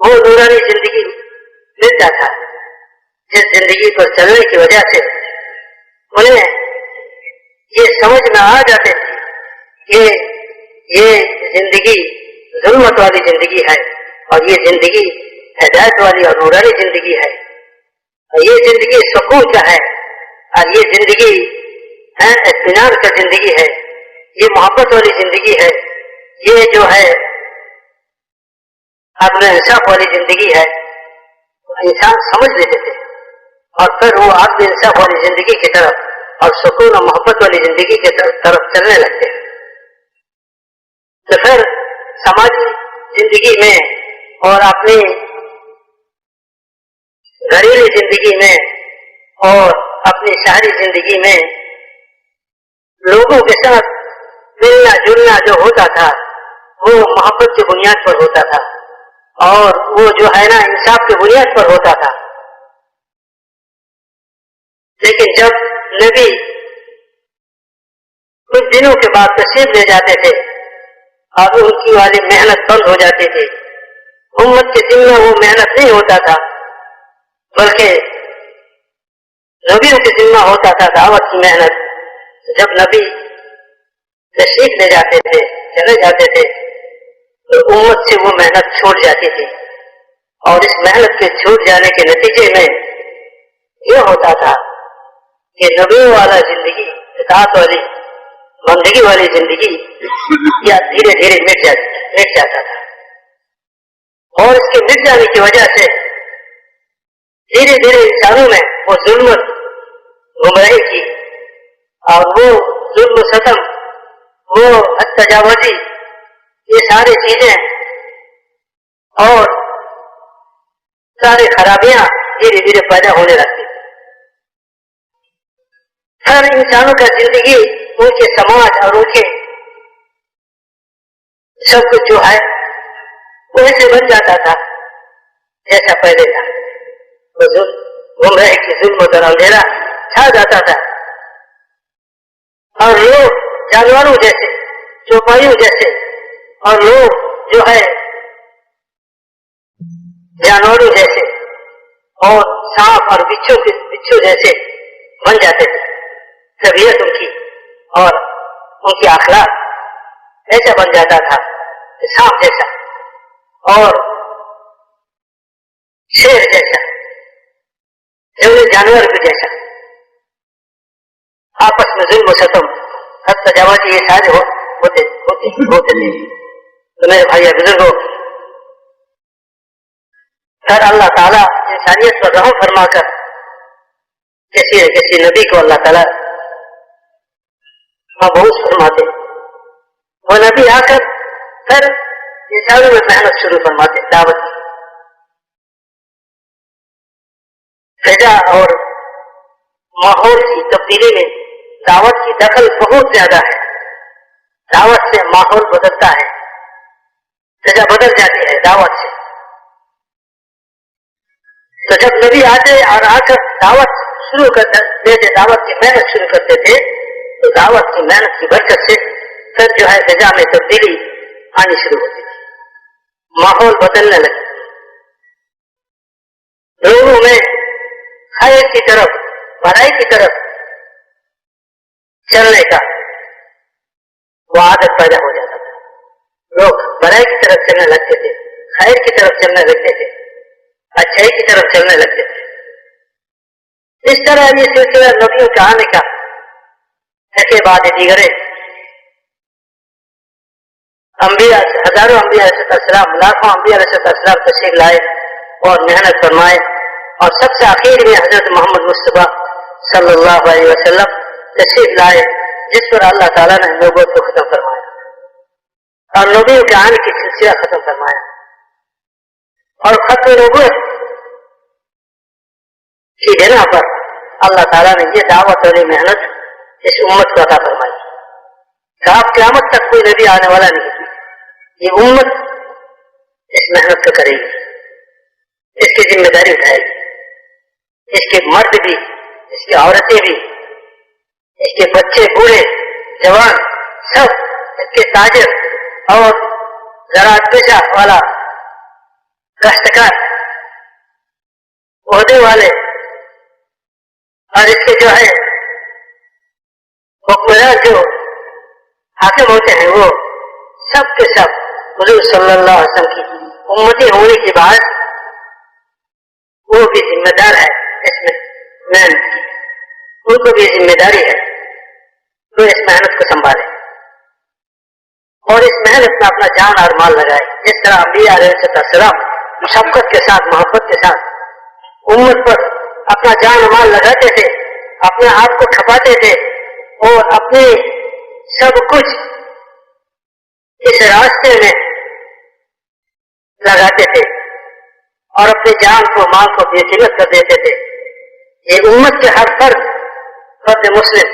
A: وہ نورانی زندگی ملتا تھا، جس زندگی پر چلنے کی وجہ سے انہیں یہ سمجھ میں آ جاتے تھے کہ یہ زندگی ظلمت والی زندگی ہے اور یہ زندگی ہدایت والی اور نورانی زندگی ہے، اور یہ زندگی سکون کا ہے، اور یہ زندگی اطمینان کا زندگی ہے، یہ محبت والی زندگی ہے، یہ جو ہے عدل انصاف والی زندگی ہے۔ انسان سمجھ لیتے تھے اور پھر وہ عدل انصاف والی زندگی کی طرف اور سکون اور محبت والی زندگی کی طرف چلنے لگتے ہیں۔ تو پھر سماجی زندگی میں اور اپنی گھریلو زندگی میں اور اپنی شہری زندگی میں لوگوں کے ساتھ ملنا جلنا جو ہوتا تھا وہ محبت کی بنیاد پر ہوتا تھا، اور وہ جو ہے نا انصاف کی بنیاد پر ہوتا تھا۔ لیکن جب نبی کچھ دنوں کے بعد تشریف لے جاتے تھے اور ان کی والی محنت بند ہو جاتی تھی، امت کے دل میں وہ محنت نہیں ہوتا تھا، بلکہ نبیوں کے ذمہ ہوتا تھا دعوت کی محنت۔ جب نبی تشریف لے جاتے تھے، چلے جاتے تھے، تو امت سے وہ محنت چھوٹ جاتی تھی، اور اس محنت کے چھوٹ جانے کے نتیجے میں یہ ہوتا تھا کہ نبیوں والا زندگی، اطاعت والی بندگی والی زندگی یا دھیرے دھیرے مٹ جاتا تھا، اور اس کے مٹ جانے کی وجہ سے دھیرے دھیرے انسانوں میں وہ ظلمت، گمراہی کی اور وہ ظلم و ستم، وہ تجاوزی، یہ ساری چیزیں اور ساری خرابیاں دھیرے دھیرے پیدا ہونے لگتی۔ ہر انسانوں کا زندگی ان کے سماج اور ان کے سب کچھ جو ہے ویسے بن جاتا تھا جیسا پہلے تھا. گمراہی کی ظلمت اور اندھیرا چھا جاتا تھا اور لوگ جانوروں جیسے چوپایوں جیسے اور لوگ جو ہے جانوروں جیسے اور سانپ اور بچھو جیسے بن جاتے تھے. طبیعت ان کی اور ان کی اخلاق ایسا بن جاتا تھا کہ سانپ جیسا اور شیر جیسا جانور بھی جیسا آپس میں ظلم و ستم حد تجاوز یہ سارے ہوتے تھے. تو میرے بھائی بزرگوں، پھر اللہ تعالیٰ انسانیت پر رحم فرما کر کسی نبی کو اللہ تعالیٰ مبعوث فرماتے. وہ نبی آ کر پھر انسانوں میں محنت شروع فرماتے دعوت کی. فضا اور ماحول کی تبدیلی میں دعوت کی دخل بہت زیادہ ہے. دعوت سے ماحول بدلتا ہے، فضا بدل جاتی ہے دعوت سے. تو جب نبی آتے اور آ کر دعوت شروع کر دیتے، دعوت کی محنت شروع کرتے تھے، تو دعوت کی محنت کی برکت سے پھر جو ہے فضا میں تبدیلی آنی شروع ہوتی تھی، ماحول بدلنے لگے. لوگوں میں خیر کی طرف، بھلائی کی طرف چلنے کا وہ عادت پیدا ہو جاتا تھا. لوگ بھلائی کی طرف چلنے لگتے تھے، خیر کی طرف چلنے لگتے تھے، اچھائی کی طرف چلنے لگتے تھے. اس طرح یہ سلسلہ نبیوں کے آنے کا ایسے بعد دیگرے انبیاء، ہزاروں انبیاء علیہ السلام، لاکھوں انبیاء علیہ السلام تشریف لائے اور محنت فرمائے، اور سب سے آخر میں حضرت محمد مصطفیٰ صلی اللہ علیہ وسلم تشریف لائے، جس پر اللہ تعالیٰ نے نبوت کو ختم فرمایا اور نبیوں کے آنے کی سلسلہ ختم فرمایا. اور ختم نبوت کی بنا پر اللہ تعالیٰ نے یہ دعوت والی محنت اس امت کو عطا فرمائی کہ آپ قیامت تک کوئی نبی آنے والا نہیں، یہ امت اس محنت کو کرے گی، اس کی ذمہ داری اٹھائے گی. اس کے مرد بھی، اس کی عورتیں بھی، اس کے بچے بوڑھے جوان سب، اس کے تاجر اور زراعت پیشہ والا، کاشتکار، عہدے والے، اور اس کے جو ہے حکمران جو حاکم ہوتے ہیں، وہ سب کے سب حضور صلی اللہ علیہ وسلم کی امتی ہونے کے بعد وہ بھی ذمہ دار ہے اس میں محنت کی. ان کو بھی ذمہ داری ہے تو اس محنت کو سنبھالے اور اس محنت میں اپنا جان اور مال لگائے. جس طرح انبیاء علیہ السلام مشقت کے ساتھ، محبت کے ساتھ امت پر اپنا جان و مال لگاتے تھے، اپنے آپ کو کھپاتے تھے اور اپنے سب کچھ اس راستے میں لگاتے تھے اور اپنی جان کو، مال کو بے قیمت کر دیتے تھے. یہ امت کے ہر فرد مسلم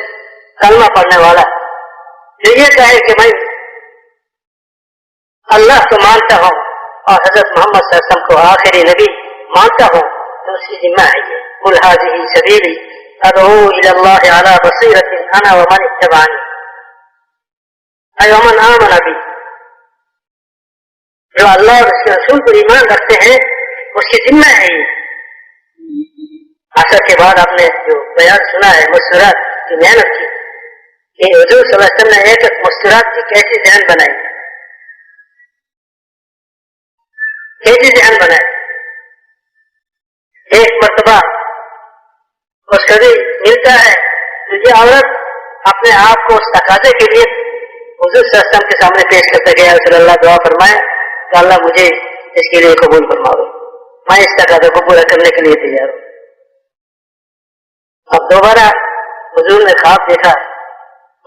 A: کلمہ پڑھنے والا جو یہ کہے کہ میں اللہ کو مانتا ہوں اور حضرت محمد صلی اللہ علیہ وسلم کو آخری نبی مانتا ہوں، تو اس کی ذمہ ہے یہ قل هذه سبیلی ادعو الى اللہ علی بصیرۃ انا ومن اتبعنی اے ومن آمن بی. جو اللہ اور اس کے رسول پر ایمان رکھتے ہیں اس کی ذمہ ہے یہ. عصر کے بعد آپ نے جو بیان سنا ہے مسکرات کی محنت کی کہ حضور صلی اللہ علیہ وسلم نے ایک مسکرات کی کیسی ذہن بنائی، کیسی ذہن بنائی. ایک مرتبہ اس کبھی ملتا ہے تو یہ عورت اپنے آپ کو اس تقاضے کے لیے حضور صلی اللہ علیہ وسلم کے سامنے پیش کرتے گیا، رسول اللہ دعا فرمائے کہ اللہ مجھے اس کے لیے قبول فرماؤ، میں اس تقاضے کو پورا کرنے کے لیے تیار ہوں. اب دوبارہ حضور نے خواب دیکھا،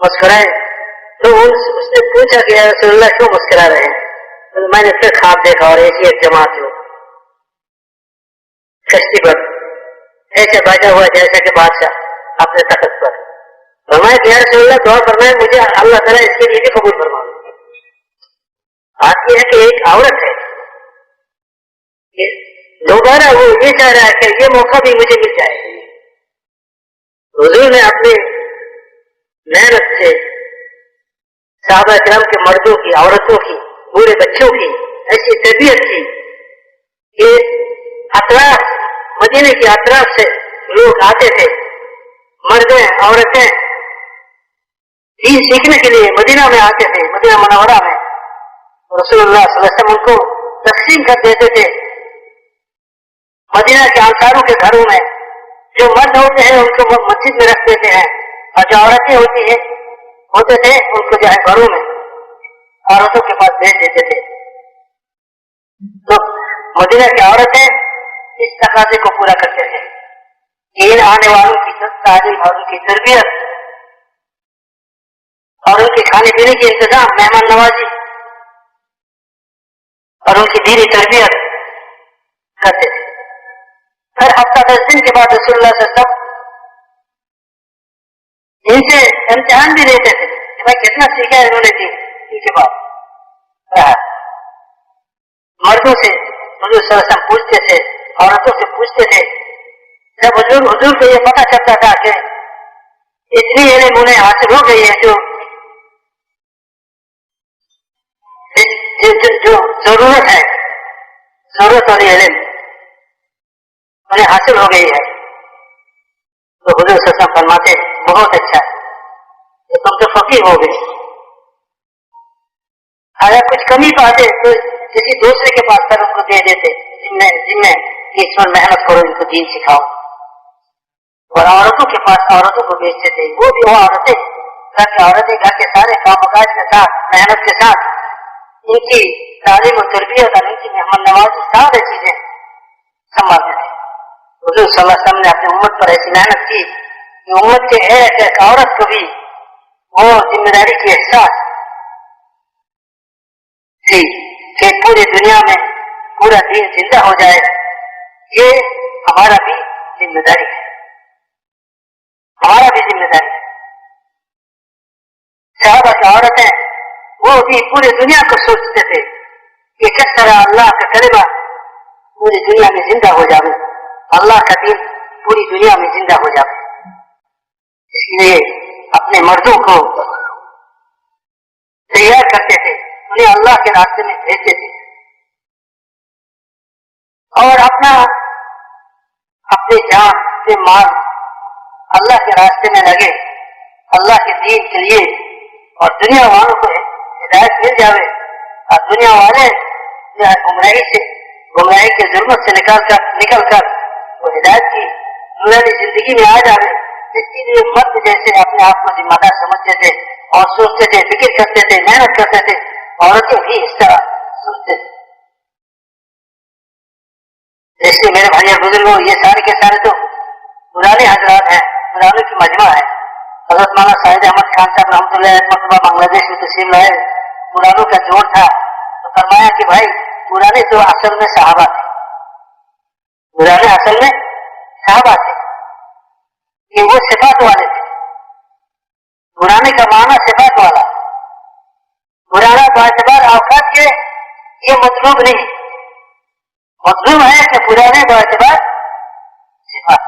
A: مسکرائے تو اس نے پوچھا کہ رسول اللہ کیوں مسکرا رہے ہیں؟ تو میں نے پھر خواب دیکھا اور ایسی ایک جماعت ہو کشتی پر ایسے بیٹھا ہوا جیسے کہ بادشاہ اپنے تخت پر فرمایا کہ یا رسول اللہ دعا فرمائے مجھے اللہ تعالیٰ اس کے لیے بھی قبول فرما. بات یہ ہے کہ ایک عورت ہے دوبارہ وہ یہ چاہ رہا ہے کہ یہ موقع بھی مجھے مل جائے. حضور نے اپنے محنت سے صحابہ کرام کے مردوں کی، عورتوں کی، بوڑھے بچوں کی ایسی تربیت کی کہ اطراف، مدینے کے اطراف سے لوگ آتے تھے، مردیں عورتیں دین سیکھنے کے لیے مدینہ میں آتے تھے، مدینہ منورہ میں. رسول اللہ صلی اللہ علیہ وسلم ان کو تقسیم کر دیتے تھے مدینہ کے انصاروں کے گھروں میں. جو مرد ہوتے ہیں ان کو مسجد میں رکھ دیتے ہیں اور جو عورتیں ہوتے تھے ان کو جو ہے گھروں میں عورتوں کے پاس بھیج دیتے تھے. تو مدینہ کی عورتیں اس تقاضے کو پورا کرتے تھے کہ ان آنے والوں کی تعلیم اور ان کی تربیت اور ان کے کھانے پینے کے انتظام، مہمان نوازی اور ان کی دینی تربیت کرتے تھے. ہر ہفتہ 10 دن کے بعد رسول اللہ صلی اللہ علیہ وسلم ان سے امتحان بھی لیتے تھے کہ بھائی کتنا سیکھا ہے انہوں نے دین. ان کے بعد مردوں سے حضور صلی اللہ علیہ وسلم پوچھتے تھے، عورتوں سے پوچھتے تھے. جب حضور کو یہ پتہ چلتا تھا کہ اتنی علم انہیں حاصل ہو گئی ہے جو ضرورت ہے، ضرورت والی علم انہیں حاصل ہو گئی ہے، تو حضور صلی اللہ علیہ وسلم فرماتے بہت اچھا ہے، تم تو فقیر ہو گئے. اگر کچھ کمی پاتے تو کسی دوسرے کے پاس کر ان کو دے دیتے، جن میں اس پر محنت کرو، ان کو دین سکھاؤ. اور عورتوں کے پاس عورتوں کو بیچتے تھے. وہ بھی وہ عورتیں گھر کے سارے کام کاج کے ساتھ، محنت کے ساتھ ان کی تعلیم و تربیت اور ان کی مہمان نوازی سارے چیزیں سنبھالتے تھے. حضور صلی اللہ علیہ وسلم نے اپنی امت پر ایسی محنت کی کہ امت کے ایک عورت کو بھی وہ ذمہ داری کی احساس تھی کہ پوری دنیا میں پورا دین زندہ ہو جائے. یہ ہمارا بھی ذمہ داری ہے، ہمارا بھی ذمہ داری ہے. صحابہ کی عورتیں وہ بھی پوری دنیا کو سوچتے تھے کہ کس طرح اللہ کا کلمہ پوری دنیا میں زندہ ہو جائے، اللہ کا دین پوری دنیا میں زندہ ہو جائے. اس لیے اپنے مردوں کو تیار کرتے تھے، انہیں اللہ کے راستے میں بھیجتے تھے اور اپنی جان سے مال اللہ کے راستے میں لگے، اللہ کے دین کے لیے. اور دنیا والوں کو ہدایت مل جاوے اور دنیا والے گمراہی کے ظلمت سے نکل کر وہ ہدایت کی نورانی زندگی میں آ جاوے. اس کے لیے مرد جیسے اپنے آپ کو ذمہ دار سمجھتے تھے اور سوچتے تھے، فکر کرتے تھے، محنت کرتے تھے. عورتیں بھی اس طرح سوچتے تھے. اس لیے میرے بھائی اور بزرگوں، یہ سارے کے سارے تو پرانے حضرات ہیں، پرانوں کی مجمع ہے. حضرت مولانا سعید احمد خان صاحب رحمۃ اللہ علیہ مرتبہ بنگلہ دیش میں تشریف لائے، پرانوں کا جوڑ تھا. تو فرمایا کہ بھائی پرانے تو اصل میں صحابہ تھے، پرانے اصل میں صحابہ تھے کہ وہ صفات والے تھے. پرانے کا معنی صفات والا، پرانا باعتبار اوقات کے یہ مطلوب نہیں، مطلوب ہے کہ پرانے باعتبار صفات.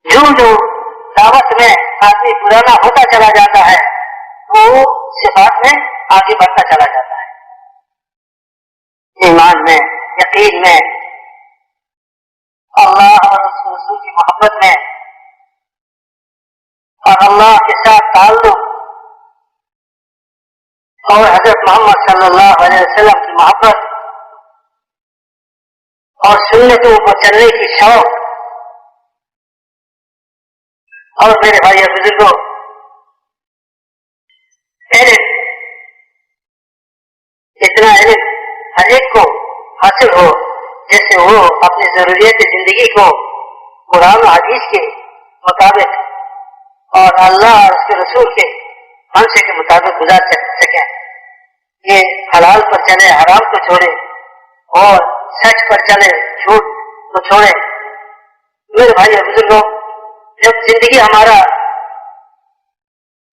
A: جو دعوت میں آدمی پرانا ہوتا چلا جاتا ہے وہ صفات میں آگے بڑھتا چلا جاتا ہے، ایمان میں، یقین میں، اللہ اور اس رسول کی محبت میں اور اللہ کے ساتھ تعلق اور حضرت محمد صلی اللہ علیہ وسلم کی محبت اور سنتوں کو چلنے کی شوق. اور میرے بھائی اور بزرگوں، علم، اتنا علم ہر ایک کو حاصل ہو جیسے وہ اپنی ضروریات زندگی کو قرآن و حدیث کے مطابق اور اللہ اور اس کے رسول کے منشے کے مطابق گزار سکیں. یہ حلال پر چلے، حرام کو چھوڑے اور سچ پر چلے، جھوٹ کو چھوڑے. میرے بھائی اور بزرگوں، جب زندگی ہمارا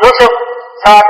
A: 200,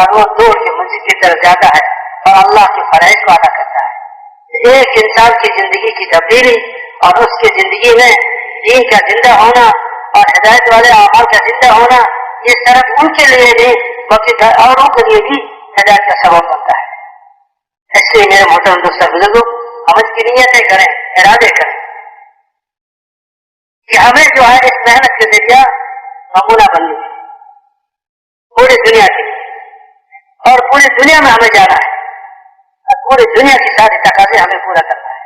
A: اور وہ دوڑ کے مسجد کی طرف جاتا ہے اور اللہ کے فرائض کو ادا کرتا ہے۔ ایک انسان کی زندگی کی تبدیلی اور اس کی زندگی میں دین کا زندہ ہونا اور ہدایت والے اعمال کا زندہ ہونا، یہ صرف ان کے لیے نہیں بلکہ اوروں کے لیے بھی ہدایت کا سبب بنتا ہے۔ اس لیے میرے محترم دوست بزرگوں، ہم اس کی نیتیں کریں، ارادے کریں کہ ہمیں جو ہے اس محنت کے ذریعہ نمونہ بننے ہے پوری دنیا کے لیے، اور پوری دنیا میں ہمیں جانا ہے اور پوری دنیا کی ساری تقاضے ہمیں پورا کرنا ہے۔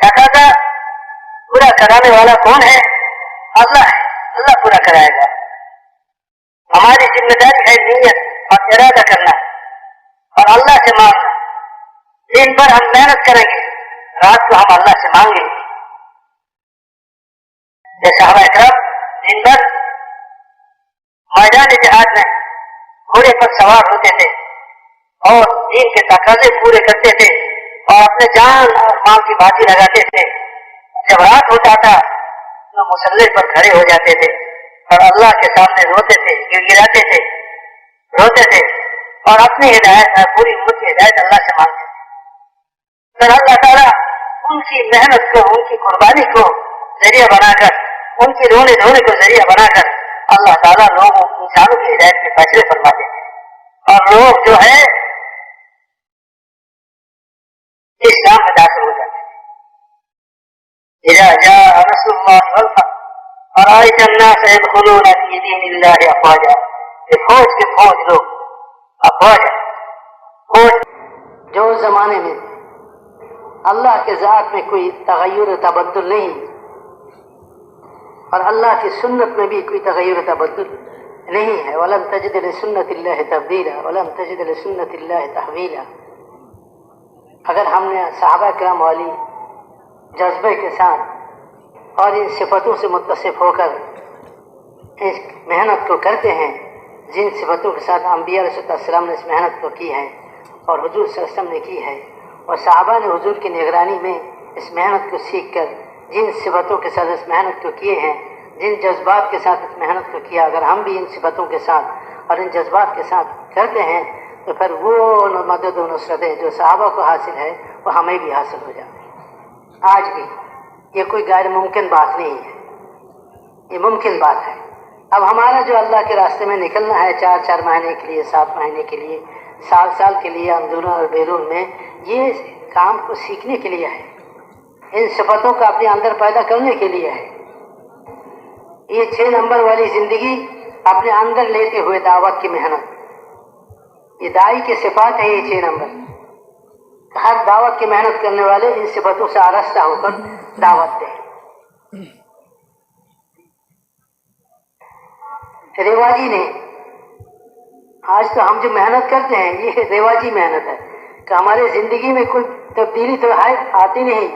A: تقاضا پورا کرانے والا کون ہے؟ اللہ ہے، اللہ پورا کرائے گا۔ ہماری ذمہ داری ہے نیت اور ارادہ کرنا اور اللہ سے مانگنا۔ دن بھر ہم محنت کریں گے، رات کو ہم اللہ سے مانگیں گے۔ جیسے صحابہ کرام دن بھر میدان جہاد میں گھوڑے پر سوار ہوتے تھے اور دین کے تقاضے پورے کرتے تھے اور اپنے جان اور مال کی بازی لگاتے تھے۔ جب رات ہوتا تھا تو مسلح پر کھڑے ہو جاتے تھے اور اللہ کے سامنے روتے تھے، گڑگڑاتے تھے، روتے تھے اور اپنی ہدایت پوری امت کی ہدایت اللہ سے مانگتے تھے۔ پھر اللہ تعالیٰ ان کی محنت کو، ان کی قربانی کو ذریعہ بنا کر، ان کی رونے دھونے کو ذریعہ بنا کر اللہ تعالیٰ لوگوں انسانوں کی ہدایت کے فیصلے فرما دیتے ہیں اور لوگ جو ہے اسلام میں داخل ہو جاتے ہیں۔ اذا جاء نصر الله والفتح ورأيت الناس يدخلون في دين الله افواجا، فوج کے فوج لوگ افواجا، فوج جو زمانے میں اللہ کے ذات میں کوئی تغیر و تبدل نہیں اور اللہ کی سنت میں بھی کوئی تغیر و تبدل نہیں ہے۔ وَلَن تَجِدَ لِسُنَّةِ اللَّهِ تَبْدِيلًا وَلَن تَجِدَ لِسُنَّةِ اللَّهِ تَحْوِيلًا۔ اگر ہم نے صحابہ کرام والی جذبے کے ساتھ اور ان صفتوں سے متصف ہو کر اس محنت کو کرتے ہیں جن صفتوں کے ساتھ انبیاء علیہ السلام نے اس محنت کو کی ہے اور حضور صلی اللہ علیہ وسلم نے کی ہے اور صحابہ نے حضور کی نگرانی میں اس محنت کو سیکھ کر جن صفتوں کے ساتھ اس محنت کو کیے ہیں، جن جذبات کے ساتھ اس محنت کو کیا، اگر ہم بھی ان صفتوں کے ساتھ اور ان جذبات کے ساتھ کرتے ہیں تو پھر وہ مدد و نصرتیں جو صحابہ کو حاصل ہے وہ ہمیں بھی حاصل ہو جاتی ہیں۔ آج بھی یہ کوئی غیر ممکن بات نہیں ہے، یہ ممکن بات ہے۔ اب ہمارا جو اللہ کے راستے میں نکلنا ہے 4 مہینے کے لیے، 7 مہینے کے لیے، سال کے لیے اندرون اور بیرون میں، یہ کام کو سیکھنے کے لیے ہے، ان صفتوں کو اپنے اندر پیدا کرنے کے لیے ہے۔ یہ 6 نمبر والی زندگی اپنے اندر لیتے ہوئے دعوت کی محنت، یہ داعی کے صفات ہیں۔ یہ 6 نمبر ہر دعوت کی محنت کرنے والے ان صفتوں سے آراستہ ہو کر دعوت دیں۔ رواجی نے آج تو ہم جو محنت کرتے ہیں یہ رواجی محنت ہے کہ ہمارے زندگی میں کوئی تبدیلی تو ہے آتی نہیں،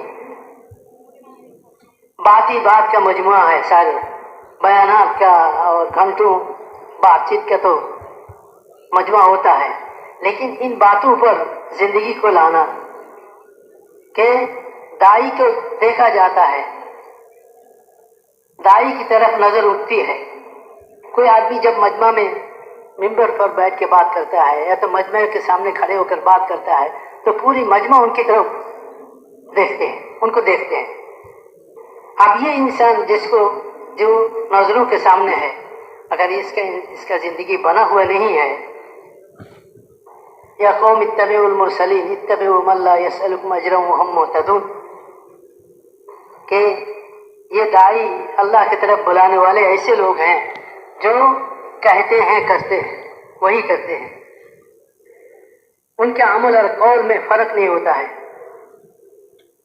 A: بات کا مجموعہ ہے، سارے بیانات کا اور گھنٹوں بات چیت کا تو مجموعہ ہوتا ہے، لیکن ان باتوں پر زندگی کو لانا کہ داعی کو دیکھا جاتا ہے، داعی کی طرف نظر اٹھتی ہے۔ کوئی آدمی جب مجمع میں ممبر پر بیٹھ کے بات کرتا ہے یا تو مجمع کے سامنے کھڑے ہو کر بات کرتا ہے تو پوری مجمع ان کی طرف دیکھتے ہیں، ان کو دیکھتے ہیں۔ اب یہ انسان جس کو جو نظروں کے سامنے ہے، اگر اس کا زندگی بنا ہوا نہیں ہے، یا قوم اتبعوا المرسلین اتبعوا من لا يسألكم اجرا وهم مهتدون، کہ یہ داعی اللہ کی طرف بلانے والے ایسے لوگ ہیں جو کہتے ہیں کرتے ہیں، وہی کرتے ہیں، ان کے عمل اور قول میں فرق نہیں ہوتا ہے،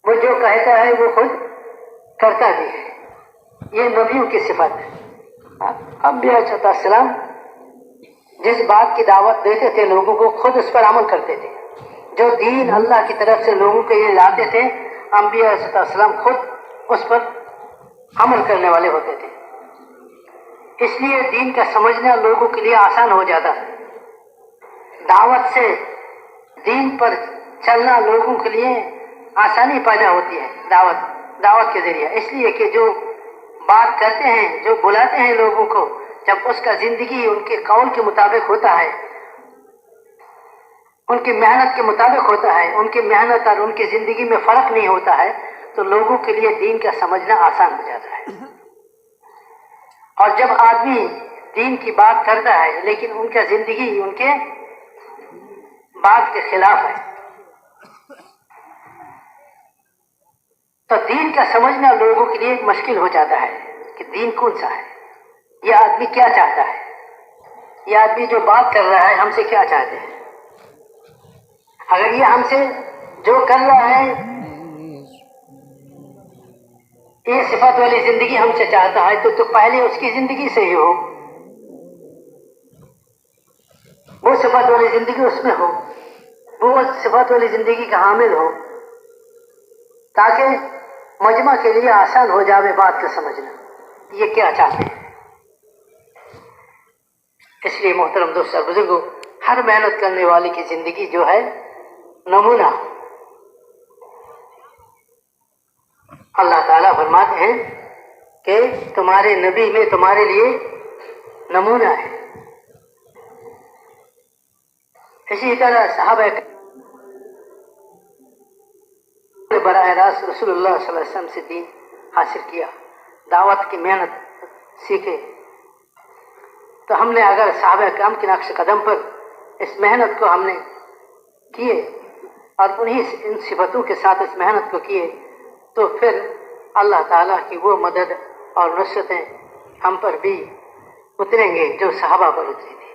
A: وہ جو کہتا ہے وہ خود کرتا بھی ہے۔ یہ نبیوں کی صفت ہے۔ انبیاء علیہ السلام جس بات کی دعوت دیتے تھے لوگوں کو خود اس پر عمل کرتے تھے، جو دین اللہ کی طرف سے لوگوں کو یہ لاتے تھے انبیاء علیہ السلام خود اس پر عمل کرنے والے ہوتے تھے۔ اس لیے دین کا سمجھنا لوگوں کے لیے آسان ہو جاتا ہے، دعوت سے دین پر چلنا لوگوں کے لیے آسانی پیدا ہوتی ہے دعوت کے ذریعے، اس لیے کہ جو بات کرتے ہیں، جو بلاتے ہیں لوگوں کو جب اس کا زندگی ان کے قول کے مطابق ہوتا ہے، ان کی محنت کے مطابق ہوتا ہے، ان کی محنت اور ان کی زندگی میں فرق نہیں ہوتا ہے، تو لوگوں کے لیے دین کا سمجھنا آسان ہو جاتا ہے۔ اور جب آدمی دین کی بات کرتا ہے لیکن ان کا زندگی ان کے بات کے خلاف ہے، تو دین کا سمجھنا لوگوں کے لیے مشکل ہو جاتا ہے کہ دین کون سا ہے، یہ آدمی کیا چاہتا ہے، یہ آدمی جو بات کر رہا ہے ہم سے کیا چاہتے ہیں۔ اگر یہ ہم سے جو کر رہا ہے یہ صفت والی زندگی ہم سے چاہتا ہے تو پہلے اس کی زندگی سے ہی ہو، وہ صفت والی زندگی اس میں ہو، وہ صفت والی زندگی کا حامل ہو، تاکہ مجمع کے لیے آسان ہو جاوے بات کا سمجھنا یہ کیا چاہتے ہیں۔ اس لیے محترم دوست اور بزرگوں، ہر محنت کرنے والے کی زندگی جو ہے نمونہ، اللہ تعالیٰ فرماتے ہیں کہ تمہارے نبی میں تمہارے لیے نمونہ ہے۔ اسی طرح صحابہ براہ راست رسول اللہ صلی اللہ علیہ وسلم سے دین حاصل کیا، دعوت کی محنت سیکھے، تو ہم نے اگر صحابہ کرام کے نقش قدم پر اس محنت کو ہم نے کیے اور ان صفتوں کے ساتھ اس محنت کو کیے تو پھر اللہ تعالیٰ کی وہ مدد اور نصرتیں ہم پر بھی اتریں گے جو صحابہ پر اتری تھی۔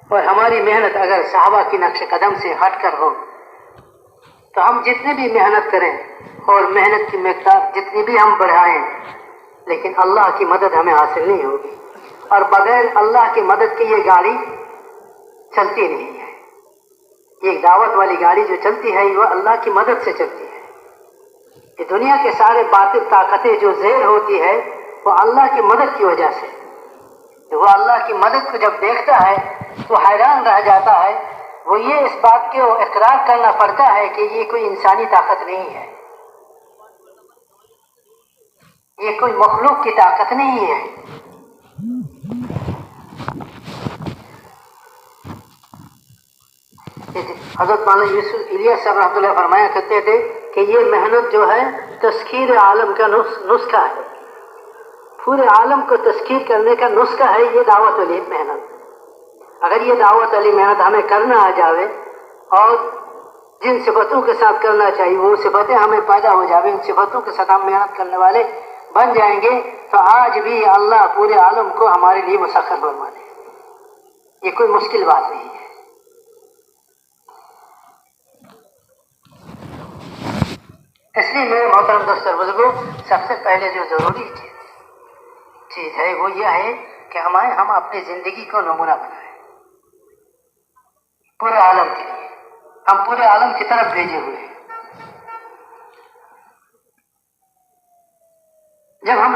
A: اور ہماری محنت اگر صحابہ کی نقش قدم سے ہٹ کر ہو تو ہم جتنے بھی محنت کریں اور محنت کی مقدار جتنی بھی ہم بڑھائیں لیکن اللہ کی مدد ہمیں حاصل نہیں ہوگی، اور بغیر اللہ کی مدد کے یہ گاڑی چلتی نہیں ہے۔ یہ دعوت والی گاڑی جو چلتی ہے وہ اللہ کی مدد سے چلتی ہے۔ یہ دنیا کے سارے باطل طاقتیں جو زیر ہوتی ہے وہ اللہ کی مدد کی وجہ سے، وہ اللہ کی مدد کو جب دیکھتا ہے تو حیران رہ جاتا ہے، وہ یہ اس بات کو اقرار کرنا پڑتا ہے کہ یہ کوئی انسانی طاقت نہیں ہے، یہ کوئی مخلوق کی طاقت نہیں ہے۔ حضرت مولانا یوسف الیاس صاحب رحمۃ اللہ فرمایا کرتے تھے کہ یہ محنت جو ہے تسخیر عالم کا نسخہ ہے، پورے عالم کو تسخیر کرنے کا نسخہ ہے یہ دعوت والی محنت۔ اگر یہ دعوت والی محنت ہمیں کرنا آ جاوے اور جن صفتوں کے ساتھ کرنا چاہیے وہ صفتیں ہمیں پیدا ہو جاوے، ان صفتوں کے ساتھ ہم محنت کرنے والے بن جائیں گے تو آج بھی اللہ پورے عالم کو ہمارے لیے مسخر فرما دے۔ یہ کوئی مشکل بات نہیں ہے۔ اس لیے میرے محترم دوست اور بزرگوں، سب سے پہلے جو ضروری چیز ہے وہ یہ ہے کہ ہم اپنی زندگی کو نمونہ بنائیں پورے عالم کے لیے۔ ہم پورے عالم کی طرف بھیجے ہوئے ہیں۔ جب ہم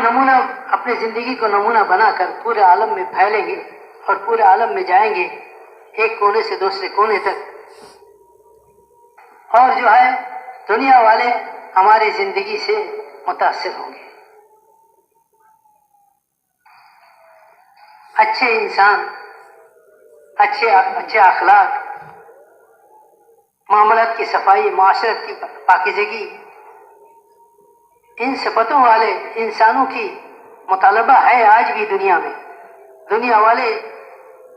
A: اپنی زندگی کو نمونہ بنا کر پورے عالم میں پھیلیں گے اور پورے عالم میں جائیں گے ایک کونے سے دوسرے کونے تک، اور جو ہے دنیا والے ہماری زندگی سے متاثر ہوں گے۔ اچھے انسان، اچھے اخلاق، معاملات کی صفائی، معاشرت کی پاکیزگی، ان صفتوں والے انسانوں کی مطالبہ ہے آج بھی دنیا میں۔ دنیا والے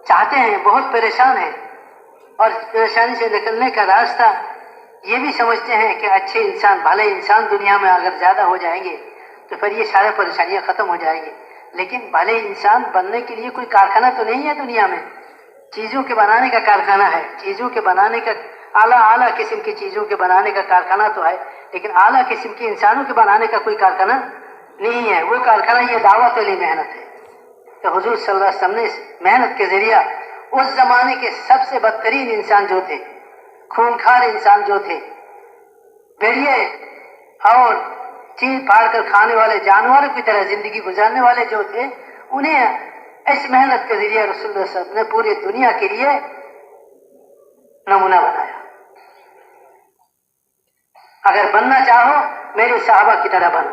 A: چاہتے ہیں، بہت پریشان ہیں، اور پریشانی سے نکلنے کا راستہ یہ بھی سمجھتے ہیں کہ اچھے انسان، بھلے انسان دنیا میں اگر زیادہ ہو جائیں گے تو پھر یہ سارے پریشانیاں ختم ہو جائیں گی۔ لیکن بھلے انسان بننے کے لیے کوئی کارخانہ تو نہیں ہے دنیا میں، چیزوں کے بنانے کا کارخانہ ہے، چیزوں کے بنانے کا اعلیٰ قسم کی چیزوں کے بنانے کا کارخانہ تو ہے، لیکن اعلیٰ قسم کی انسانوں کے بنانے کا کوئی کارخانہ نہیں ہے۔ وہ کارخانہ یہ دعوت والی محنت ہے۔ تو حضور صلی اللہ علیہ وسلم نے اس محنت کے ذریعہ اس زمانے کے سب سے بدترین انسان جو تھے، خونخوار انسان جو تھے، بھیڑیے اور چیر پھاڑ کر کھانے والے جانوروں کی طرح زندگی گزارنے والے جو تھے، انہیں اس محنت کے ذریعے رسول اللہ صلی اللہ علیہ وسلم نے پوری دنیا کے لیے نمونہ بنایا۔ اگر بننا چاہو میرے صحابہ کی طرح بنو،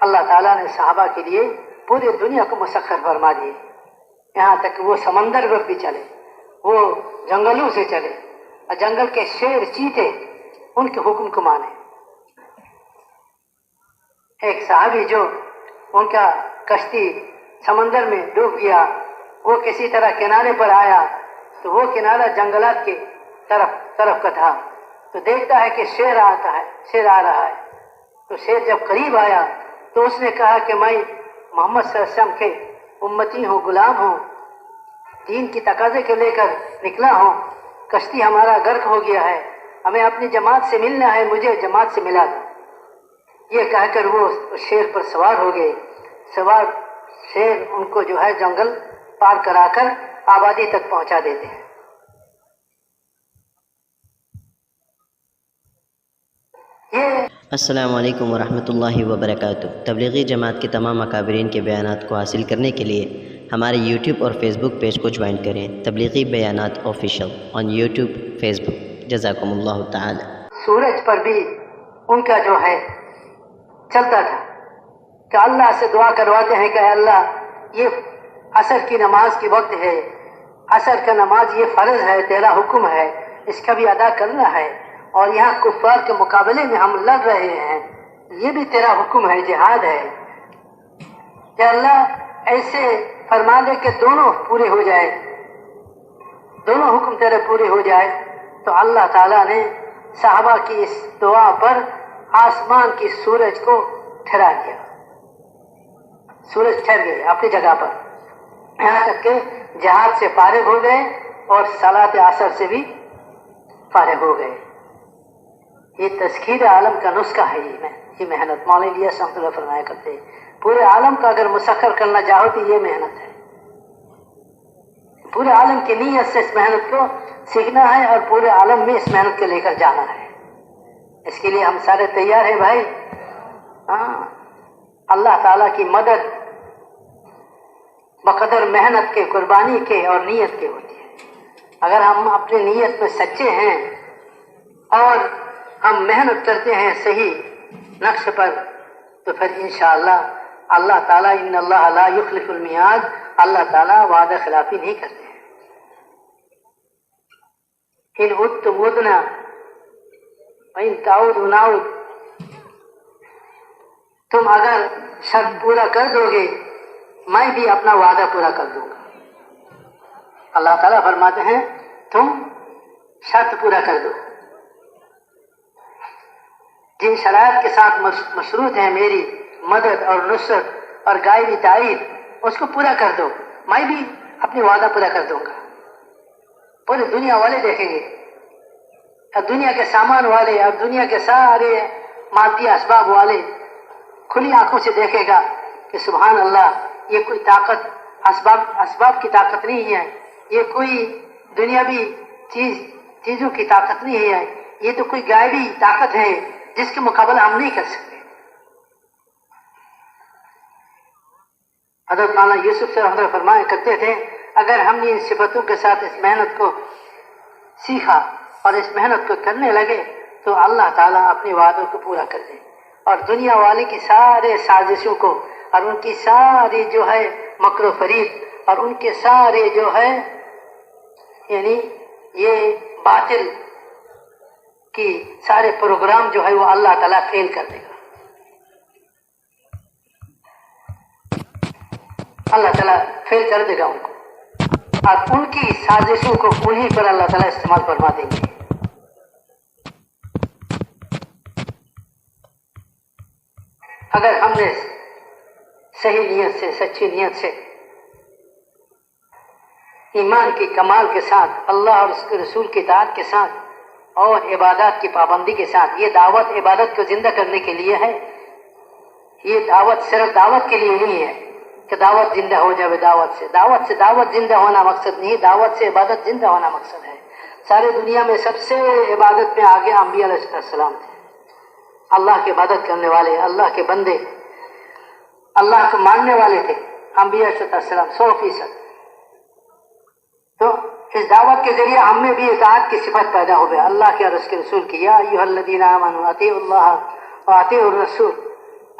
A: اللہ تعالیٰ نے صحابہ کے لیے پوری دنیا کو مسخر فرما دیے، یہاں تک کہ وہ سمندر پر بھی چلے، وہ جنگلوں سے چلے، اور جنگل کے شیر چیتے ان کے حکم کو مانے۔ ایک صحابی جو ان کا کشتی سمندر میں ڈوب گیا، وہ کسی طرح کنارے پر آیا تو وہ کنارہ جنگلات کے طرف کا تھا، تو دیکھتا ہے کہ شیر آ رہا ہے، تو شیر جب قریب آیا تو اس نے کہا کہ میں محمد صلی اللہ علیہ وسلم کے امتی ہوں، غلام ہوں، دین کی تقاضے کو لے کر نکلا ہوں، کشتی ہمارا غرق ہو گیا ہے، ہمیں اپنی جماعت سے ملنا ہے، مجھے جماعت سے ملا دو۔ یہ کہہ کر وہ شیر پر سوار ہو گئے۔ سوار شیر ان کو جو ہے جنگل پار کرا کر آبادی تک پہنچا دیتے ہیں۔
B: السلام علیکم ورحمۃ اللہ وبرکاتہ۔ تبلیغی جماعت کے تمام اکابرین کے بیانات کو حاصل کرنے کے لیے ہمارے یوٹیوب اور فیس بک پیج کو جوائن کریں، تبلیغی بیانات آفیشیل آن یوٹیوب فیس بک۔ جزاکم اللہ تعالی۔
A: سورج پر بھی ان کا جو ہے چلتا تھا کہ اللہ سے دعا کرواتے ہیں کہ اللہ یہ عصر کی نماز کی وقت ہے، عصر کا نماز یہ فرض ہے، تیرا حکم ہے، اس کا بھی ادا کرنا ہے، اور یہاں کفار کے مقابلے میں ہم لڑ رہے ہیں، یہ بھی تیرا حکم ہے، جہاد ہے، کہ اللہ ایسے فرما دے کہ دونوں پورے ہو جائے، دونوں حکم تیرے پورے ہو جائے۔ تو اللہ تعالیٰ نے صحابہ کی اس دعا پر آسمان کی سورج کو ٹھہرا دیا، سورج ٹھہر گئے اپنی جگہ پر، یہاں تک کہ جہاد سے فارغ ہو گئے اور صلاۃ عصر سے بھی فارغ ہو گئے۔ یہ تسخیر عالم کا نسخہ ہے، یہ محنت مولانا الیاس رحمۃ اللہ فرمایا کرتے ہیں، پورے عالم کا اگر مسخر کرنا چاہو تو یہ محنت ہے، پورے عالم کی نیت سے اس محنت کو سیکھنا ہے اور پورے عالم میں اس محنت کو لے کر جانا ہے۔ اس کے لیے ہم سارے تیار ہیں بھائی۔ اللہ تعالیٰ کی مدد بقدر محنت کے، قربانی کے اور نیت کے ہوتی ہے۔ اگر ہم اپنی نیت میں سچے ہیں اور ہم محنت کرتے ہیں صحیح نقش پر، تو پھر انشاءاللہ اللہ تعالیٰ ان اللہ لا یخلف المیعاد، اللہ تعالیٰ وعدہ خلافی نہیں کرتے ہیں۔ ان عدتم عدنا وان تعودوا نعود، تم اگر شرط پورا کر دو گے میں بھی اپنا وعدہ پورا کر دوں گا۔ اللہ تعالیٰ فرماتے ہیں تم شرط پورا کر دو، جن شرائط کے ساتھ مشروط ہے میری مدد اور نصرت اور غائبی تائید، اس کو پورا کر دو، میں بھی اپنی وعدہ پورا کر دوں گا۔ پوری دنیا والے دیکھیں گے، اب دنیا کے سامان والے، اب دنیا کے سارے مادی اسباب والے کھلی آنکھوں سے دیکھے گا کہ سبحان اللہ، یہ کوئی طاقت اسباب کی طاقت نہیں ہے، یہ کوئی دنیاوی چیزوں کی طاقت نہیں ہے، یہ تو کوئی غائبی طاقت ہے جس کے مقابلہ ہم نہیں کر سکتے۔ حضرت مولانا یوسف سے رحمۃ اللہ فرمایا کرتے تھے اگر ہم نے ان صفتوں کے ساتھ اس محنت کو سیکھا اور اس محنت کو کرنے لگے تو اللہ تعالیٰ اپنے وعدوں کو پورا کر دے، اور دنیا والے کی سارے سازشوں کو اور ان کی ساری جو ہے مکر و فریب اور ان کے سارے جو ہے یعنی یہ باطل کی سارے پروگرام جو ہے وہ اللہ تعالیٰ فیل کر دے گا۔ اللہ تعالیٰ فیل کر دے گا ان کو، اور ان کی سازشوں کو انہیں پر اللہ تعالیٰ استعمال فرما دیں گے۔ اگر ہم نے صحیح نیت سے، سچی نیت سے، ایمان کی کمال کے ساتھ، اللہ اور اس کے رسول کی اطاعت کے ساتھ اور عبادات کی پابندی کے ساتھ، یہ دعوت عبادت کو زندہ کرنے کے لیے ہے، یہ دعوت صرف دعوت کے لیے نہیں ہے کہ دعوت زندہ ہو جائے، دعوت سے دعوت زندہ ہونا مقصد نہیں، دعوت سے عبادت زندہ ہونا مقصد ہے۔ سارے دنیا میں سب سے عبادت میں آگے انبیاء علیہ السلام تھے، اللہ کی عبادت کرنے والے، اللہ کے بندے، اللہ کو ماننے والے تھے انبیاء علیہ السلام 100%۔ تو اس دعوت کے ذریعے ہم میں بھی اطاعت کی صفت پیدا ہو گیا، اللہ کے اور اس کے رسول کی، یا ایھا الذین آمنوا اطیعوا اللہ واطیعوا الرسول،